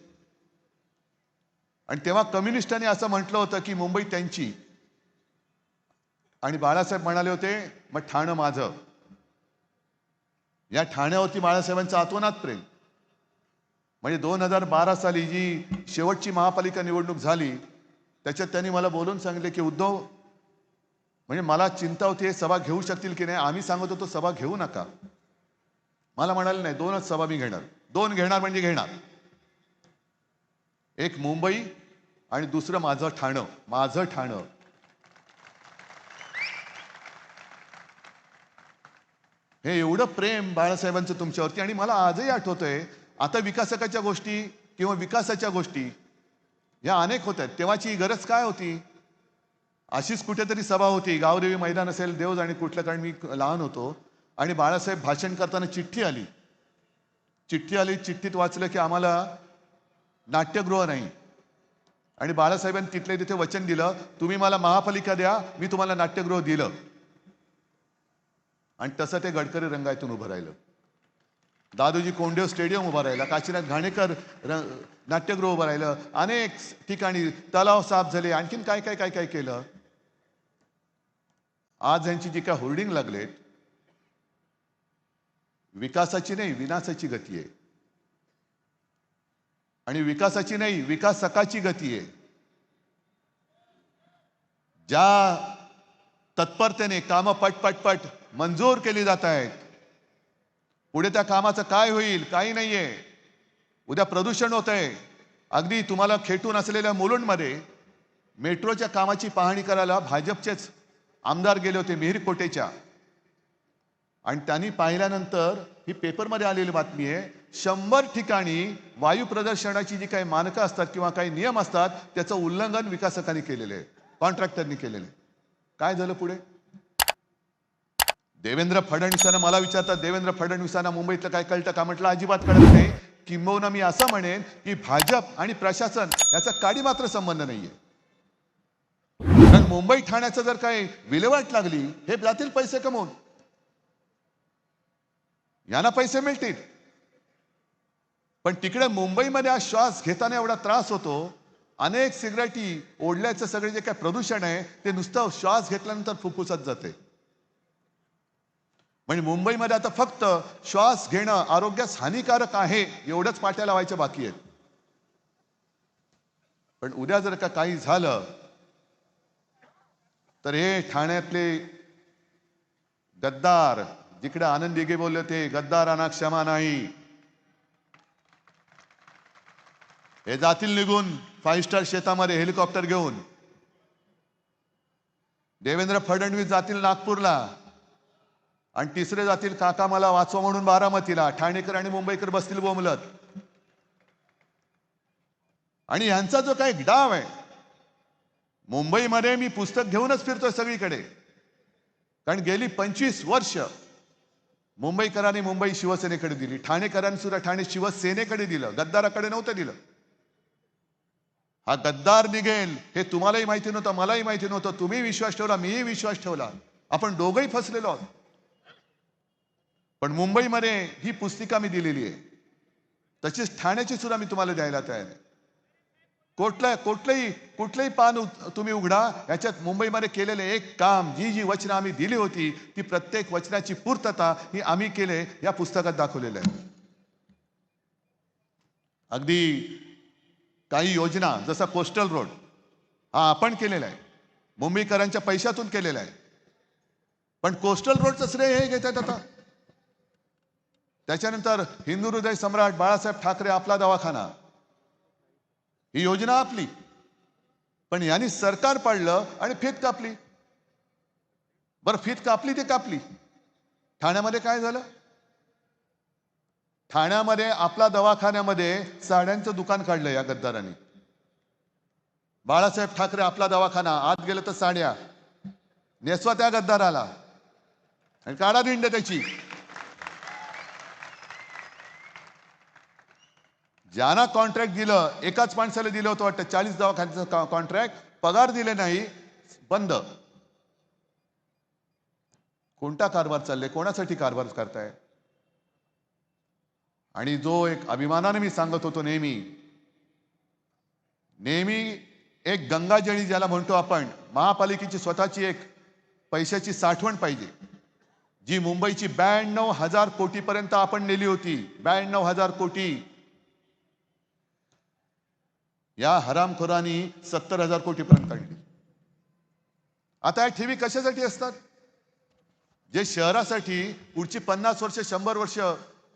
S6: आणि तेव्हा कम्युनिस्टांनी असं म्हटलं होतं की मुंबई त्यांची, आणि बाळासाहेब म्हणाले होते मग ठाणं माझं. या ठाण्यावरती बाळासाहेबांचं आतोनात प्रेम. म्हणजे 2012 साली जी शेवटची महापालिका निवडणूक झाली, त्याच्यात त्यांनी मला बोलून सांगितले की उद्धव, म्हणजे मला चिंता होती हे सभा घेऊ शकतील की नाही. आम्ही सांगत होतो सभा घेऊ नका. मला म्हणाले नाही, 2च सभा मी घेणार. 2 घेणार म्हणजे घेणार. एक मुंबई आणि दुसरं माझं ठाणं, माझं ठाणं. हे एवढं प्रेम बाळासाहेबांचं तुमच्यावरती. आणि मला आजही आठवतंय, आता विकासकाच्या गोष्टी किंवा विकासाच्या गोष्टी या अनेक होत्या. तेव्हाची गरज काय होती? अशीच कुठेतरी सभा होती, गावदेवी मैदान असेल, देव जाणे कुठलं, कारण मी लहान होतो. आणि बाळासाहेब भाषण करताना चिठ्ठी आली. चिठ्ठीत वाचलं की आम्हाला नाट्यगृह नाही. आणि बाळासाहेबांनी तिथले तिथे वचन दिलं, तुम्ही मला महापालिका द्या, मी तुम्हाला नाट्यगृह दिलं. आणि तसं ते गडकरी रंगायतून उभं राहिलं, दादोजी कोंडदेव स्टेडियम उभं राहिलं, काशीनाथ घाणेकर नाट्यगृह उभं राहिलं, अनेक ठिकाणी तलाव साफ झाले, आणखीन काय काय काय काय केलं. आज यांची जी काय होर्डिंग लागलेत, विकासाची नाही विनाशाची गती आहे. आणि विकासाची नाही विकासकाची गती आहे. ज्या तत्परतेने कामं पटपटपट मंजूर केली जात आहेत, पुढे त्या कामाचं काय होईल काही नाहीये. उद्या प्रदूषण होत आहे. अगदी तुम्हाला खेटून असलेल्या मुलुंडमध्ये मेट्रोच्या कामाची पाहणी करायला भाजपचेच आमदार गेले होते, मिहिरकोटेच्या. आणि त्यांनी पाहिल्यानंतर ही पेपरमध्ये आलेली बातमी आहे, 100 ठिकाणी वायू प्रदूषणाची जी काही मानकं असतात किंवा काही नियम असतात, त्याचं उल्लंघन विकासकांनी केलेलं आहे, कॉन्ट्रॅक्टरनी केलेलं आहे. काय झालं पुढे? देवेंद्र फडणवीसांना मला विचारतात, देवेंद्र फडणवीसांना मुंबईतलं काय कळतं का? म्हटलं अजिबात कळत नाही. किंबहुना मी असं म्हणेन की भाजप आणि प्रशासन याचा काडी मात्र संबंध नाहीये. कारण मुंबई ठाण्याचं जर काही विल्हेवाट लागली, हे जातील पैसे कमवून, यांना पैसे मिळतील. पण तिकडे मुंबईमध्ये आज श्वास घेताना एवढा त्रास होतो. अनेक सिगरेटी ओढल्याचं सगळे जे काय प्रदूषण आहे, ते नुसतं श्वास घेतल्यानंतर फुफ्फुसात जाते. म्हणजे मुंबईमध्ये आता फक्त श्वास घेणं आरोग्यास हानिकारक आहे एवढंच पाट्या लावायच्या बाकी आहेत. पण उद्या जर का काही झालं तर हे ठाण्यातले गद्दार, जिकडे आनंद दिघे बोलले ते गद्दारांना क्षमा नाही, हे जातील निघून 5 स्टार शेतामध्ये हेलिकॉप्टर घेऊन. देवेंद्र फडणवीस जातील नागपूरला, आणि तिसरे जातील काका मला वाचवा म्हणून बारामतीला. ठाणेकर आणि मुंबईकर बसतील बोंबलत. आणि यांचा जो काही डाव आहे, मुंबईमध्ये मी पुस्तक घेऊनच फिरतोय सगळीकडे, कारण गेली 25 वर्ष मुंबईकरांनी मुंबई शिवसेनेकडे दिली, ठाणेकरांनी सुद्धा ठाणे शिवसेनेकडे दिलं, गद्दाराकडे नव्हतं दिलं. हा गद्दार निघेल हे तुम्हालाही माहिती नव्हतं, मलाही माहिती नव्हतं. तुम्ही विश्वास ठेवला, मीही विश्वास ठेवला, आपण दोघंही फसलेलो आहोत. पण मुंबईमध्ये ही पुस्तिका मी दिलेली आहे, तशीच ठाण्याची सुद्धा मी तुम्हाला द्यायला तयार आहे. कुठलंही पान तुम्ही उघडा, याच्यात मुंबईमध्ये केलेले एक काम, जी वचनं आम्ही दिली होती, ती प्रत्येक वचनाची पूर्तता ही आम्ही केले, या पुस्तकात दाखवलेलं आहे. अगदी काही योजना, जसा कोस्टल रोड हा आपण केलेला आहे, मुंबईकरांच्या पैशातून केलेला आहे. पण कोस्टल रोडचं श्रेय हे घेतात आता. त्याच्यानंतर हिंदू हृदय सम्राट बाळासाहेब ठाकरे आपला दवाखाना, ही योजना आपली. पण यांनी सरकार पाडलं आणि फेक कापली. बरं फीत कापली ते कापली. ठाण्यामध्ये काय झालं? ठाण्यामध्ये आपला दवाखान्यामध्ये साड्यांचं दुकान काढलं या गद्दारांनी. बाळासाहेब ठाकरे आपला दवाखाना, आत गेलं तर साड्या नेसवा त्या गद्दाराला आणि काढा दिंड त्याची. ज्यांना कॉन्ट्रॅक्ट दिलं, एकाच माणसाला दिलं होतं वाटतं 40 दवाखान्याचं कॉन्ट्रॅक्ट, पगार दिले नाही, बंद. कोणता कारभार चालले? कोणासाठी कारभार करताय? आणि जो एक अभिमानाने मी सांगत होतो नेहमी एक गंगाजळी ज्याला म्हणतो आपण, महापालिकेची स्वतःची एक पैशाची साठवण पाहिजे, जी मुंबईची 92,000 कोटीपर्यंत आपण नेली होती. 92,000 कोटी. या हरामखोरांनी 70,000 कोटीपर्यंत आणली. आता या ठेवी कशासाठी असतात? जे शहरासाठी पुढची 50 वर्ष 100 वर्ष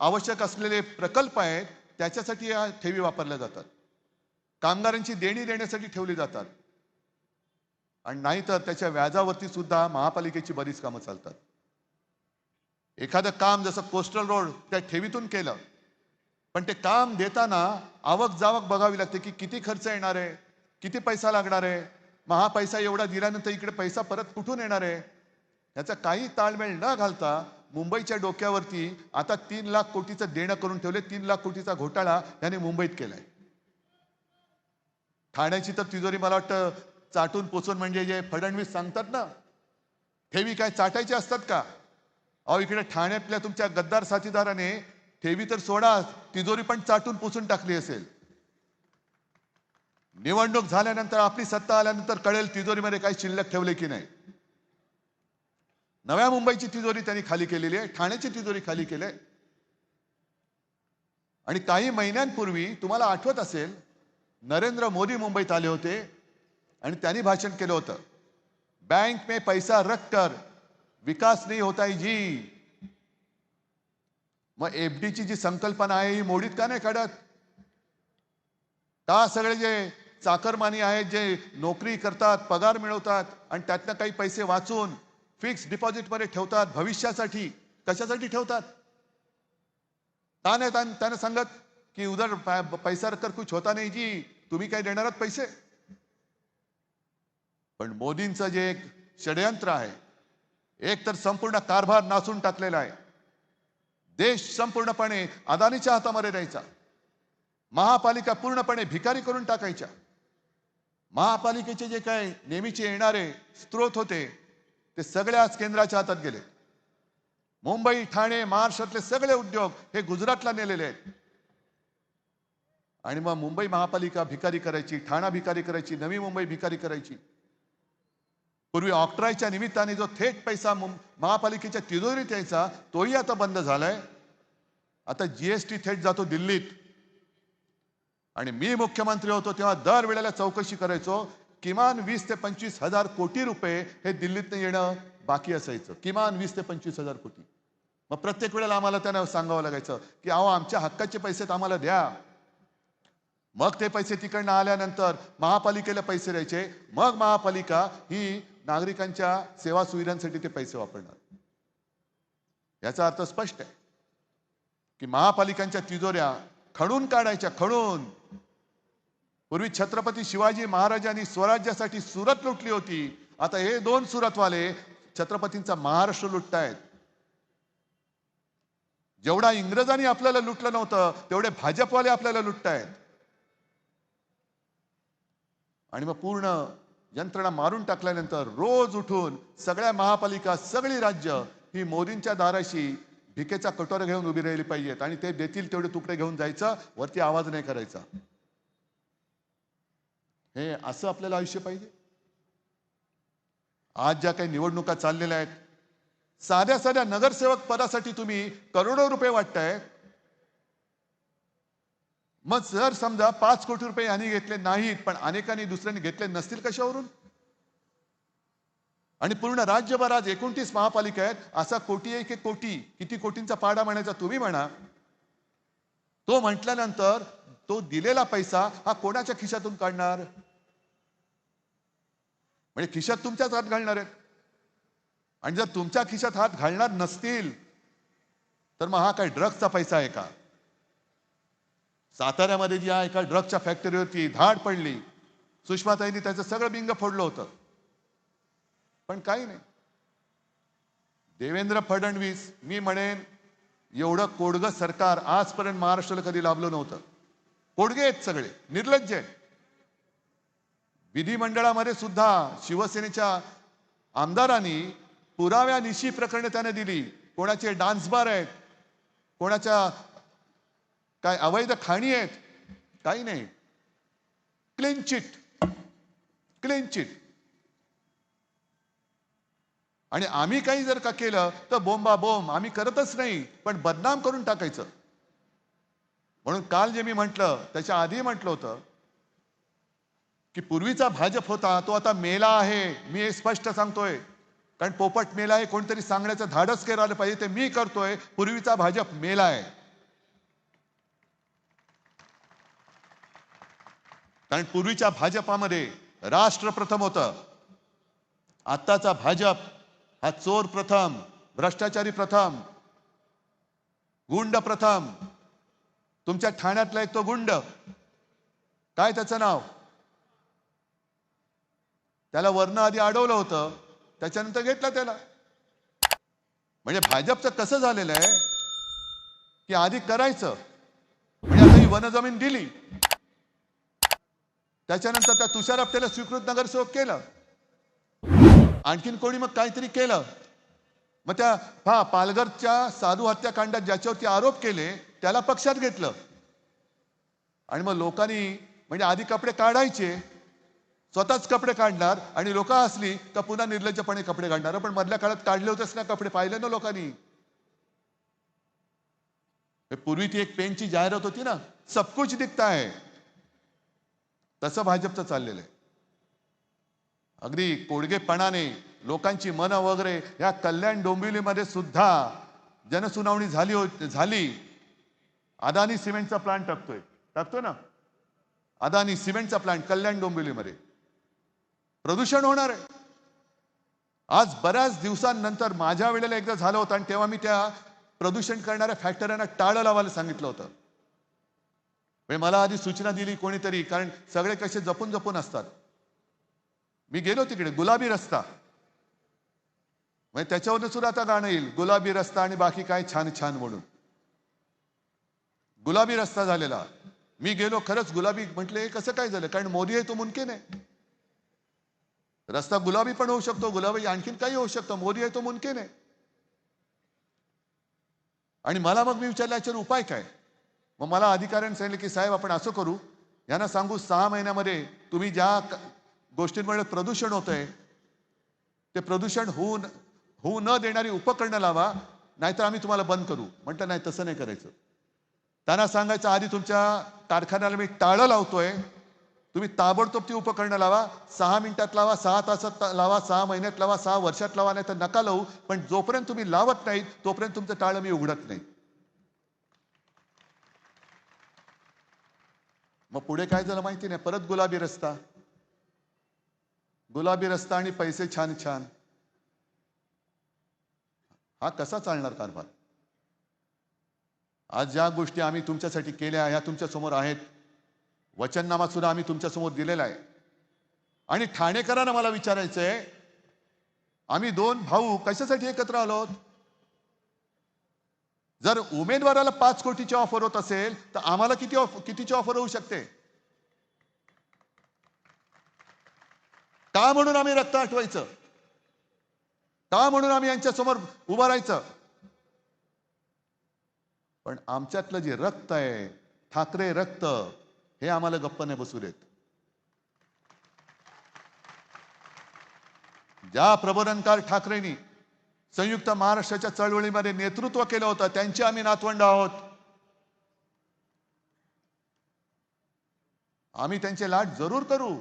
S6: आवश्यक असलेले प्रकल्प आहेत, त्याच्यासाठी या ठेवी वापरल्या जातात. कामगारांची देणी देण्यासाठी ठेवली जातात. आणि नाहीतर त्याच्या व्याजावरती सुद्धा महापालिकेची बरीच कामं चालतात. एखादं काम जसं कोस्टल रोड त्या ठेवीतून केलं, पण ते काम देताना आवक जावक बघावी लागते की किती खर्च येणार आहे, किती पैसा लागणार आहे, महापैसा एवढा दिल्यानंतर इकडे पैसा परत कुठून येणार आहे, याचा काही ताळमेळ न घालता मुंबईच्या डोक्यावरती आता 3 लाख कोटीचं देणं करून ठेवले. 3 लाख कोटीचा घोटाळा याने मुंबईत केलाय. ठाण्याची तर तिजोरी मला वाटतं चाटून पोचून, म्हणजे जे फडणवीस सांगतात ना, ठेवी काय चाटायची असतात का? अहो, इकडे ठाण्यातल्या तुमच्या गद्दार साथीदाराने ठेवी तर सोडा, तिजोरी पण चाटून पुसून टाकली असेल. निवडणूक झाल्यानंतर, आपली सत्ता आल्यानंतर कळेल तिजोरीमध्ये काही शिल्लक ठेवले की नाही. नव्या मुंबईची तिजोरी त्यांनी खाली केलेली आहे, ठाण्याची तिजोरी खाली केली आहे. आणि काही महिन्यांपूर्वी तुम्हाला आठवत असेल, नरेंद्र मोदी मुंबईत आले होते आणि त्यांनी भाषण केलं होतं, बैंक में पैसा रखकर विकास नहीं होता है जी. मग एफडीची जी संकल्पना आहे ही मोडीत का नाही काढत? का सगळे जे चाकरमानी आहेत, जे नोकरी करतात, पगार मिळवतात आणि त्यातनं काही पैसे वाचून फिक्स डिपॉझिटमध्ये ठेवतात भविष्यासाठी, कशासाठी ठेवतात? का नाही त्याने सांगत की उधर पैसा रखकर कुछ होता नहीं जी, तुम्ही काय देणार आहात पैसे? पण मोदींचं जे एक षडयंत्र आहे, एक तर संपूर्ण कारभार नासून टाकलेला आहे. देश संपूर्णपणे अदानीच्या हातामध्ये द्यायचा, महापालिका पूर्णपणे भिकारी करून टाकायच्या. महापालिकेचे जे काय नेहमीचे येणारे स्रोत होते ते सगळे आज केंद्राच्या हातात गेले. मुंबई, ठाणे, महाराष्ट्रातले सगळे उद्योग हे गुजरातला नेलेले आहेत. आणि मग मुंबई महापालिका भिकारी करायची, ठाणा भिकारी करायची, नवी मुंबई भिकारी करायची. पूर्वी ऑक्ट्रॉयच्या निमित्ताने जो थेट पैसा महापालिकेच्या तिजोरीत यायचा, तोही आता बंद झालाय. आता जीएसटी थेट जातो दिल्लीत. आणि मी मुख्यमंत्री होतो तेव्हा दर वेळेला चौकशी करायचो, किमान 20 ते 25 हजार कोटी रुपये हे दिल्लीतनं येणं बाकी असायचं. किमान 20 ते 25 हजार कोटी. मग प्रत्येक वेळेला आम्हाला त्यांना सांगावं लागायचं की अहो, आमच्या हक्काचे पैसे आम्हाला द्या. मग ते पैसे तिकडनं आल्यानंतर महापालिकेला पैसे द्यायचे. मग महापालिका ही नागरिकांच्या सेवा सुविधांसाठी ते पैसे वापरणार. याचा अर्थ स्पष्ट आहे की महापालिकांच्या तिजोऱ्या खणून काढायच्या, खणून. पूर्वी छत्रपती शिवाजी महाराजांनी स्वराज्यासाठी सुरत लुटली होती, आता हे 2 सुरतवाले छत्रपतींचा महाराष्ट्र लुटतायत. जेवढा इंग्रजांनी आपल्याला लुटलं नव्हतं, तेवढे भाजपवाले आपल्याला लुटतायत. आणि मग पूर्ण यंत्रणा मारून टाकल्यानंतर रोज उठून सगळ्या महापालिका, सगळी राज्य ही मोदींच्या दाराशी भिकेचा कटोरा घेऊन उभी राहिली पाहिजेत. आणि ते देतील तेवढे तुकडे घेऊन जायचं, वरती आवाज नाही करायचा. हे असं आपल्याला आयुष्य पाहिजे? आज ज्या काही निवडणुका चाललेल्या आहेत, साध्या साध्या नगरसेवक पदासाठी तुम्ही करोडो रुपये वाटताय. मग जर समजा 5 कोटी रुपये यांनी घेतले नाहीत, पण अनेकांनी दुसऱ्यांनी घेतले नसतील, कशावरून? आणि पूर्ण राज्यभर आज 29 महापालिका आहेत. असा कोटी आहे की कोटी, किती कोटींचा पाडा म्हणायचा तुम्ही म्हणा. तो म्हटल्यानंतर तो दिलेला पैसा हा कोणाच्या खिशातून काढणार? म्हणजे खिशात तुमच्याच हात घालणार आहेत. आणि जर तुमच्या खिशात हात घालणार नसतील तर मग हा काय ड्रग्जचा पैसा आहे का? साताऱ्यामध्ये जी आहे एका ड्रग्जच्या फॅक्टरीवरती धाड पडली, सुषमाताईंनी त्याचं सगळं बिंग फोडलं होतं, पण काही नाही. देवेंद्र फडणवीस, मी म्हणेन एवढं कोडगं सरकार आजपर्यंत महाराष्ट्राला कधी लाभलं नव्हतं. कोडगे आहेत सगळे, निर्लज्ज आहेत. विधिमंडळामध्ये सुद्धा शिवसेनेच्या आमदारांनी पुराव्यानिशी प्रकरणे त्याने दिली. कोणाचे डान्स बार आहेत, कोणाच्या काय अवैध खाणी आहेत, काही नाही. Clean chit, clean chit. आणि आम्ही काही जर का केलं तर बोंबा बोंब, आम्ही करतच नाही, पण बदनाम करून टाकायचं. म्हणून काल जे मी म्हटलं त्याच्या आधी म्हटलं होतं की पूर्वीचा भाजप होता तो आता मेला आहे. मी हे स्पष्ट सांगतोय, कारण पोपट मेला आहे कोणतरी सांगण्याचं धाडस करायला पाहिजे, ते मी करतोय. पूर्वीचा भाजप मेला आहे. कारण पूर्वीच्या भाजपामध्ये राष्ट्र प्रथम होतं. आत्ताचा भाजप हा चोर प्रथम, भ्रष्टाचारी प्रथम, गुंड प्रथम. तुमच्या ठाण्यातला एक तो गुंड, काय त्याचं नाव, त्याला वर्ण आधी अडवलं होतं, त्याच्यानंतर घेतलं त्याला. म्हणजे भाजपचं कसं झालेलं आहे की आधी करायचं, म्हणजे आता ही वनजमीन दिली, त्याच्यानंतर त्या तुषार आपट्याला स्वीकृत नगरसेवक केलं, आणखीन कोणी मग काहीतरी केलं, मग त्या पालघरच्या साधू हत्याकांडात ज्याच्यावरती आरोप केले त्याला पक्षात घेतलं. आणि मग लोकांनी म्हणजे आधी कपडे काढायचे, स्वतःच कपडे काढणार, आणि लोक असली तर पुन्हा निर्लज्जपणे कपडे काढणार. पण मधल्या काळात काढले होतेच ना कपडे, पाहिले ना लोकांनी. पूर्वी ती एक पेनची जाहिरात होती ना, सब कुछ दिखता है, तसं भाजपचं चाललेलं आहे. अगदी कोडगेपणाने लोकांची मनं वगैरे. या कल्याण डोंबिवलीमध्ये सुद्धा जनसुनावणी झाली. अदानी सिमेंटचा प्लांट टाकतोय ना, अदानी सिमेंटचा प्लांट कल्याण डोंबिवलीमध्ये. प्रदूषण होणार आहे. आज बऱ्याच दिवसांनंतर माझ्या वेळेला एकदा झालं होतं, आणि तेव्हा मी त्या प्रदूषण करणाऱ्या फॅक्टऱ्यांना टाळं लावायला सांगितलं होतं. मला आधी सूचना दिली कोणीतरी, कारण सगळे कसे जपून जपून असतात. मी गेलो तिकडे, गुलाबी रस्ता, म्हणजे त्याच्यावर सुद्धा आता गाणं येईल, गुलाबी रस्ता आणि बाकी काय छान छान म्हणून. गुलाबी रस्ता झालेला. मी गेलो, खरंच गुलाबी. म्हटले कसं काय झालं, कारण मोदी आहे तो मुमकिन आहे. रस्ता गुलाबी पण होऊ शकतो, गुलाबी आणखीन काही होऊ शकतं, मोदी आहे तो मुमकिन आहे. आणि मला मग मी विचारलं याच्यावर उपाय काय. मग मला अधिकाऱ्यांनी सांगितलं की साहेब आपण असं करू, यांना सांगू 6 महिन्यामध्ये तुम्ही ज्या गोष्टींमुळे प्रदूषण होतंय ते प्रदूषण होऊ न देणारी उपकरणं लावा, नाहीतर आम्ही तुम्हाला बंद करू. म्हटलं नाही, तसं नाही करायचं. त्यांना सांगायचं आधी तुमच्या कारखान्याला मी टाळं लावतोय, तुम्ही ताबडतोब ती उपकरणं लावा. 6 मिनिटात लावा, 6 तासात लावा, 6 महिन्यात लावा, 6 वर्षात लावा, नाही तर नका लावू. पण जोपर्यंत तुम्ही लावत नाहीत तोपर्यंत तुमचं टाळं मी उघडत नाही. मग पुढे काय झालं माहिती नाही, परत गुलाबी रस्ता, गुलाबी रस्ता आणि पैसे छान छान. हा कसा चालणार कारभार. आज ज्या गोष्टी आम्ही तुमच्यासाठी केल्या ह्या तुमच्या समोर आहेत. वचननामा सुद्धा आम्ही तुमच्या समोर दिलेला आहे. आणि ठाणेकरांना मला विचारायचंय, आम्ही 2 भाऊ कशासाठी एकत्र आलो. जर उमेदवाराला 5 कोटीची ऑफर होत असेल तर आम्हाला कितीची ऑफर होऊ शकते. का म्हणून आम्ही रक्त आठवायचं, का म्हणून आम्ही यांच्या समोर उभं राहायचं. पण आमच्यातलं जे रक्त आहे, ठाकरे रक्त, हे आम्हाला गप्प नाही बसू देत. ज्या प्रबोधनकार ठाकरेंनी संयुक्त महाराष्ट्राच्या चळवळीमध्ये नेतृत्व केलं होतं त्यांची आम्ही नातवंड आहोत. आम्ही त्यांचे लाड जरूर करू.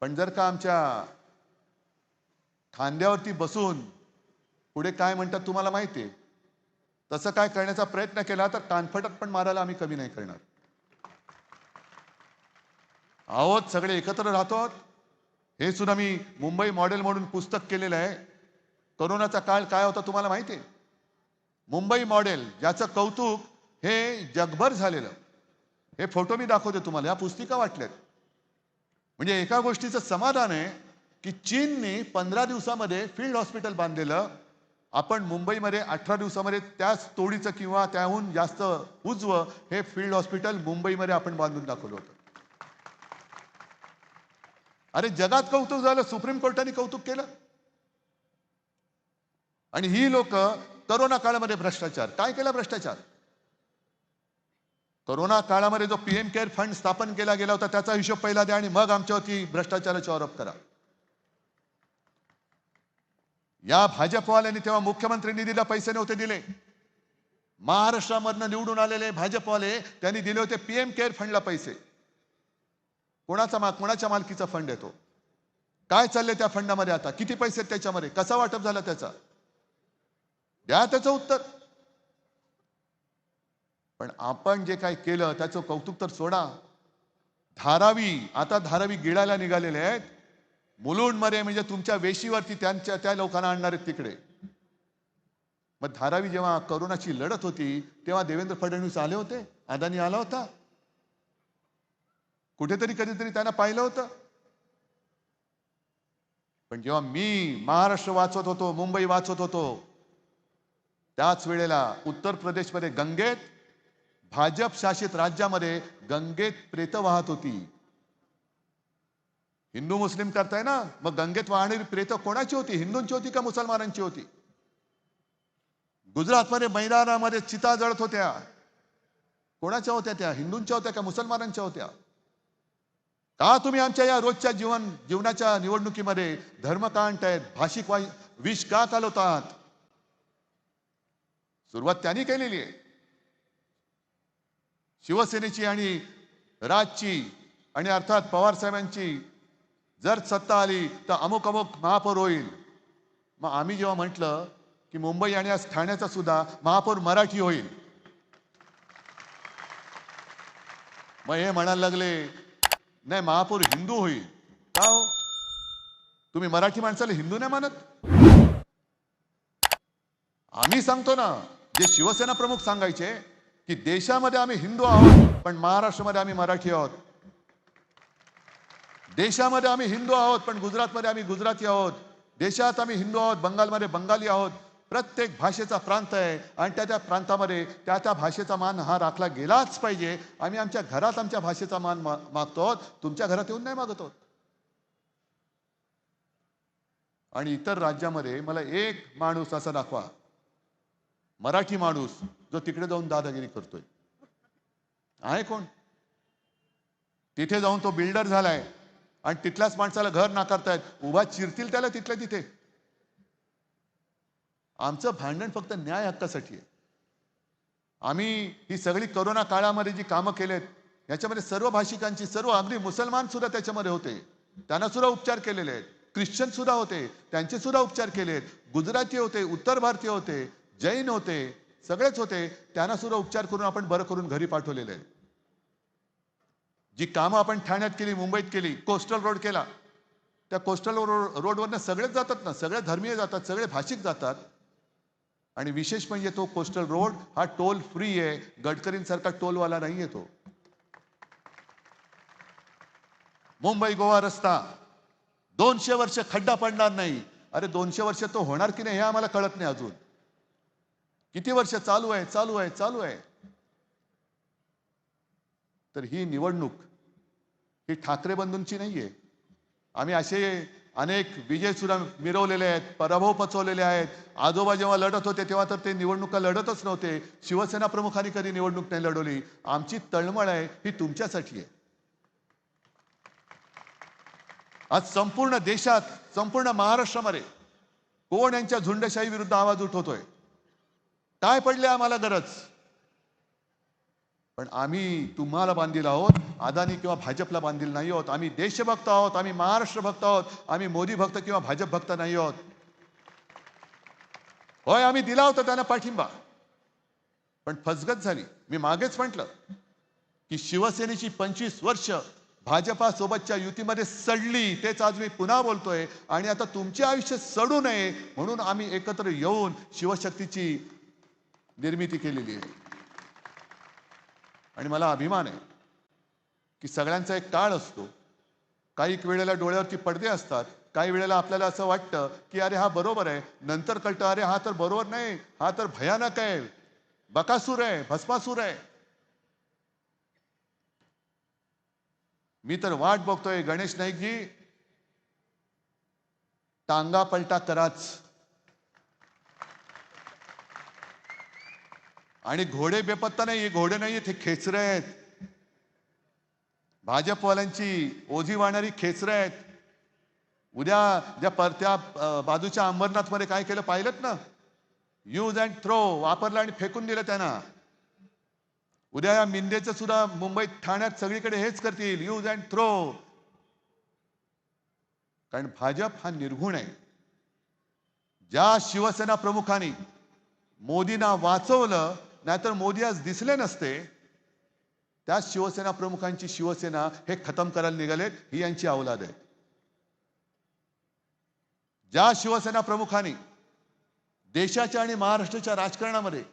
S6: पण जर का आमच्या खांद्यावरती बसून पुढे काय म्हणतात तुम्हाला माहिती आहे, तसं काय करण्याचा प्रयत्न केला तर कानफटात पण मारायला आम्ही कमी नाही करणार आहोत. सगळे एकत्र राहतो. हे सुद्धा मी मुंबई मॉडेल म्हणून पुस्तक केलेलं आहे. करोनाचा काळ काय होता तुम्हाला माहिती आहे? मुंबई मॉडेल ज्याचं कौतुक हे जगभर झालेलं. हे फोटो मी दाखवते तुम्हाला, या पुस्तिका वाटल्यात. म्हणजे एका गोष्टीचं समाधान आहे की चीनने 15 दिवसामध्ये फील्ड हॉस्पिटल बांधलेलं. आपण मुंबईमध्ये 18 दिवसामध्ये त्याच तोडीचं किंवा त्याहून जास्त उजवं हे फील्ड हॉस्पिटल मुंबईमध्ये आपण बांधून दाखवलं होतं. अरे जगात कौतुक झालं, सुप्रीम कोर्टाने कौतुक केलं. आणि ही लोक करोना काळामध्ये भ्रष्टाचार काय केला? भ्रष्टाचार करोना काळामध्ये जो पीएम केअर फंड स्थापन केला गेला होता त्याचा हिशोब पहिला द्या आणि मग आमच्यावरती भ्रष्टाचाराचे आरोप करा. या भाजपवाल्यांनी तेव्हा मुख्यमंत्री निधीला पैसे नव्हते दिले. महाराष्ट्रामधनं निवडून आलेले भाजपवाले त्यांनी दिले होते पीएम केअर फंडला पैसे. कोणाच्या मालकीचा फंड येतो? काय चाललंय त्या फंडामध्ये? आता किती पैसे आहेत त्याच्यामध्ये? कसा वाटप झाला त्याचा? द्या त्याचं उत्तर. पण आपण जे काय केलं त्याचं कौतुक तर सोडा. आता धारावी गिळायला निघालेले आहेत. मुलुंडमध्ये म्हणजे तुमच्या वेशीवरती त्या लोकांना आणणार आहेत तिकडे. मग धारावी जेव्हा करोनाची लढत होती तेव्हा देवेंद्र फडणवीस आले होते, अदानी आला होता. कुठेतरी कधीतरी त्यांना पाहिलं होतं. पण जेव्हा मी महाराष्ट्र वाचवत होतो, मुंबई वाचवत होतो, त्याच वेळेला उत्तर प्रदेशमध्ये गंगेत, भाजप शासित राज्यामध्ये गंगेत प्रेत वाहत होती. हिंदू मुस्लिम करताय ना, मग गंगेत वाहणारी प्रेत कोणाची होती? हिंदूंची होती का मुसलमानांची होती? गुजरातमध्ये मैदानामध्ये चिता जळत होत्या. कोणाच्या होत्या त्या? हिंदूंच्या होत्या का मुसलमानांच्या होत्या? का तुम्ही आमच्या या रोजच्या जीवनाच्या निवडणुकीमध्ये धर्म का आणतायत? भाषिक विष का कालवतात? सुरुवात त्यांनी केलेली आहे, शिवसेनेची आणि राजची आणि अर्थात पवार साहेबांची. जर सत्ता आली तर अमुक अमुक महापौर होईल. मग आम्ही जेव्हा म्हटलं की मुंबई आणि आज ठाण्याचा सुद्धा महापौर मराठी होईल, मग हे म्हणायला लागले नाही महापौर हिंदू होईल. का हो? तुम्ही मराठी माणसाला हिंदू नाही मानत? आम्ही सांगतो ना, जे शिवसेना प्रमुख सांगायचे की देशामध्ये आम्ही हिंदू आहोत पण महाराष्ट्रामध्ये आम्ही मराठी आहोत. देशामध्ये आम्ही हिंदू आहोत पण गुजरातमध्ये आम्ही गुजराती आहोत. देशात आम्ही हिंदू आहोत, बंगालमध्ये बंगाली आहोत. प्रत्येक भाषेचा प्रांत आहे आणि त्या प्रांतामध्ये त्या भाषेचा मान हा राखला गेलाच पाहिजे. आम्ही आमच्या घरात आमच्या भाषेचा मान मागतो, तुमच्या घरात येऊन नाही मागतो. आणि इतर राज्यामध्ये मला एक माणूस असा दाखवा, मराठी माणूस जो तिकडे जाऊन दादागिरी करतोय. आहे कोण? तिथे जाऊन तो बिल्डर झालाय आणि तिथल्याच माणसाला घर नाकारतायत. उभा चिरतील त्याला तिथल्या तिथे. आमचं भांडण फक्त न्याय हक्कासाठी आहे. आम्ही ही सगळी करोना काळामध्ये जी कामं केलेत याच्यामध्ये सर्व भाषिकांची, सर्व अगदी मुसलमान सुद्धा त्याच्यामध्ये होते, त्यांना सुद्धा उपचार केलेले आहेत. ख्रिश्चन सुद्धा होते, त्यांचे सुद्धा उपचार केलेत. गुजराती होते, उत्तर भारतीय होते, जैन होते, सगळेच होते, त्यांना सुद्धा उपचार करून आपण बरं करून घरी पाठवलेले आहे. जी कामं आपण ठाण्यात केली, मुंबईत केली, कोस्टल रोड केला, त्या कोस्टल रोडवरनं सगळेच जातात ना, सगळे धर्मीय जातात, सगळे भाषिक जातात. आणि विशेष म्हणजे तो कोस्टल रोड हा टोल फ्री आहे, गडकरींसारखा टोलवाला नाही आहे तो. मुंबई गोवा रस्ता 200 वर्ष खड्डा पडणार नाही. अरे 200 वर्ष तो होणार की नाही हे आम्हाला कळत नाही अजून. किती वर्ष चालू आहे चालू आहे चालू आहे. तर ही निवडणूक ही ठाकरे बंधूंची नाहीये. आम्ही असे अनेक विजय सुद्धा मिरवलेले आहेत, पराभव पचवलेले आहेत. आजोबा जेव्हा लढत होते तेव्हा तर ते निवडणुका लढतच नव्हते. शिवसेना प्रमुखांनी कधी निवडणूक नाही लढवली. आमची तळमळ आहे ही तुमच्यासाठी आहे. आज संपूर्ण देशात, संपूर्ण महाराष्ट्रामध्ये कोण यांच्या झुंडशाही विरुद्ध आवाज उठवतोय? काय पडले आम्हाला गरज? पण आम्ही तुम्हाला बांधील आहोत, अदानी किंवा भाजपला बांधील नाही आहोत. आम्ही देशभक्त आहोत, आम्ही महाराष्ट्र भक्त आहोत, आम्ही मोदी भक्त किंवा भाजप भक्त नाही आहोत. होय आम्ही दिला होता त्यांना पाठिंबा, पण फसगत झाली. मी मागेच म्हटलं की शिवसेनेची 25 वर्ष भाजपासोबतच्या युतीमध्ये सडली, तेच आज मी पुन्हा बोलतोय. आणि आता तुमचे आयुष्य सडू नये म्हणून आम्ही एकत्र येऊन शिवशक्तीची निर्मिती केलेली आहे. आणि मला अभिमान आहे की सगळ्यांचा एक काळ असतो. काही वेळेला डोळ्यावरती पडदे असतात, काही वेळेला आपल्याला असं वाटतं की अरे हा बरोबर आहे, नंतर कळतं अरे हा तर बरोबर नाही, हा तर भयानक आहे, बकासूर आहे, भस्मासूर आहे. मी तर वाट बघतोय गणेश नाईकजी, टांगा पलटा कराच. आणि घोडे बेपत्ता नाही, घोडे नाही, ते खेचरे आहेत. भाजपवाल्यांची ओझी वाहणारी खेचरे आहेत. उद्या ज्या परत्या बाजूच्या अंबरनाथ मध्ये काय केलं पाहिलं ना, यूज अँड थ्रो वापरलं आणि फेकून दिलं त्यांना. उद्या या मिंदेचं सुद्धा मुंबईत ठाण्यात सगळीकडे हेच करतील, यूज अँड थ्रो. कारण भाजप हा निर्गुण आहे. ज्या शिवसेना प्रमुखांनी मोदींना वाचवलं, नाहीतर मोदी आज दिसले नसते, त्या शिवसेना प्रमुखांची शिवसेना हे खतम करायला निघालेत. ही यांची औलाद आहे. ज्या शिवसेना प्रमुखांनी देशाच्या आणि महाराष्ट्राच्या राजकारणामध्ये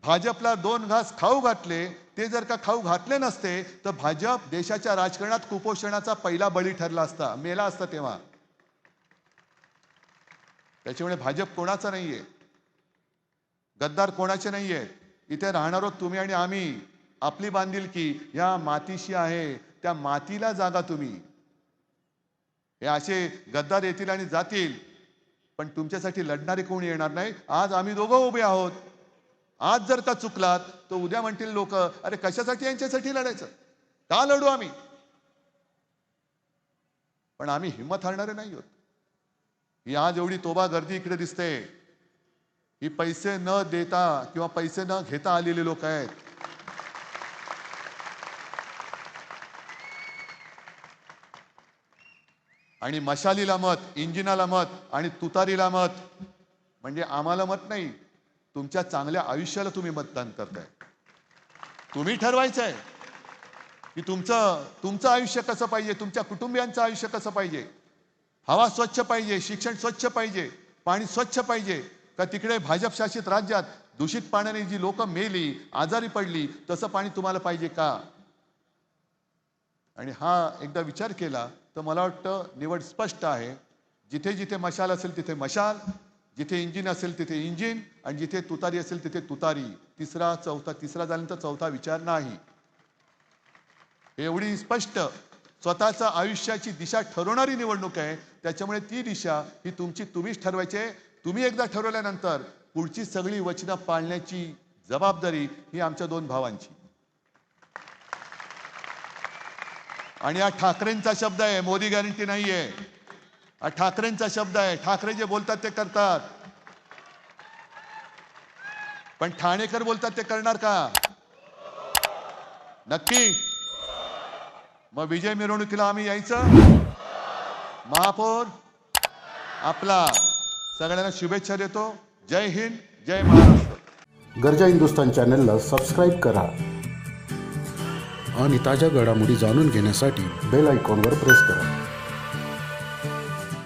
S6: भाजपला 2 घास खाऊ घातले, ते जर का खाऊ घातले नसते तर भाजप देशाच्या राजकारणात कुपोषणाचा पहिला बळी ठरला असता, मेला असता तेव्हा. त्याच्यामुळे भाजप कोणाचा नाहीये, गद्दार कोणाचे नाहीये. इथे राहणारो तुम्ही आणि आम्ही. आपली बांधिलकी या मातीशी आहे, त्या मातीला जागा तुम्ही. हे असे गद्दार येतील आणि जातील, पण तुमच्यासाठी लढणारे कोणी येणार नाही. आज आम्ही दोघं उभे आहोत. आज जर का चुकलात तर उद्या म्हणतील लोक, अरे कशासाठी यांच्यासाठी लढायचं, का लढू आम्ही. पण आम्ही हिंमत हारणारे नाही आहोत. ही आज एवढी तोबा गर्दी इकडे दिसते, ही पैसे न देता किंवा पैसे न घेता आलेले लोक आहेत. आणि मशालीला मत, इंजिनाला मत आणि तुतारीला मत. म्हणजे आम्हाला मत नाही, तुमच्या चांगल्या आयुष्याला तुम्ही मतदान करताय. तुम्ही ठरवायचंय की तुमचं आयुष्य कसं पाहिजे, तुमच्या कुटुंबियांचं आयुष्य कसं पाहिजे. हवा स्वच्छ पाहिजे, शिक्षण स्वच्छ पाहिजे, पाणी स्वच्छ पाहिजे, का तिकडे भाजप शासित राज्यात दूषित पाण्याने जी लोक मेली, आजारी पडली, तसं पाणी तुम्हाला पाहिजे का. आणि हा एकदा विचार केला तर मला वाटतं निवड स्पष्ट आहे. जिथे जिथे मशाल असेल तिथे मशाल, जिथे इंजिन असेल तिथे इंजिन, आणि जिथे तुतारी असेल तिथे तुतारी. तिसरा झाल्यानंतर चौथा विचार नाही. एवढी स्पष्ट स्वतःच्या आयुष्याची दिशा ठरवणारी निवडणूक आहे. त्याच्यामुळे ती दिशा ही तुम्हीच ठरवायची. तुम्ही एकदा ठरवल्यानंतर पुढची सगळी वचनं पाळण्याची जबाबदारी ही आमच्या 2 भावांची. आणि हा ठाकरेंचा शब्द आहे, मोदी गॅरंटी नाहीये. हा ठाकरेंचा शब्द आहे. ठाकरे जे बोलतात ते करतात, पण ठाणेकर बोलतात ते करणार का, नक्की. मग विजय मिरवणुकीला आम्ही यायचं. महापौर आपला सगळ्यांना शुभेच्छा देतो. जय हिंद, जय महाराष्ट्र.
S7: गर्जा हिंदुस्तान चॅनलला सबस्क्राईब करा आणि ताज्या घडामोडी जाणून घेण्यासाठी बेल आयकॉनवर प्रेस करा.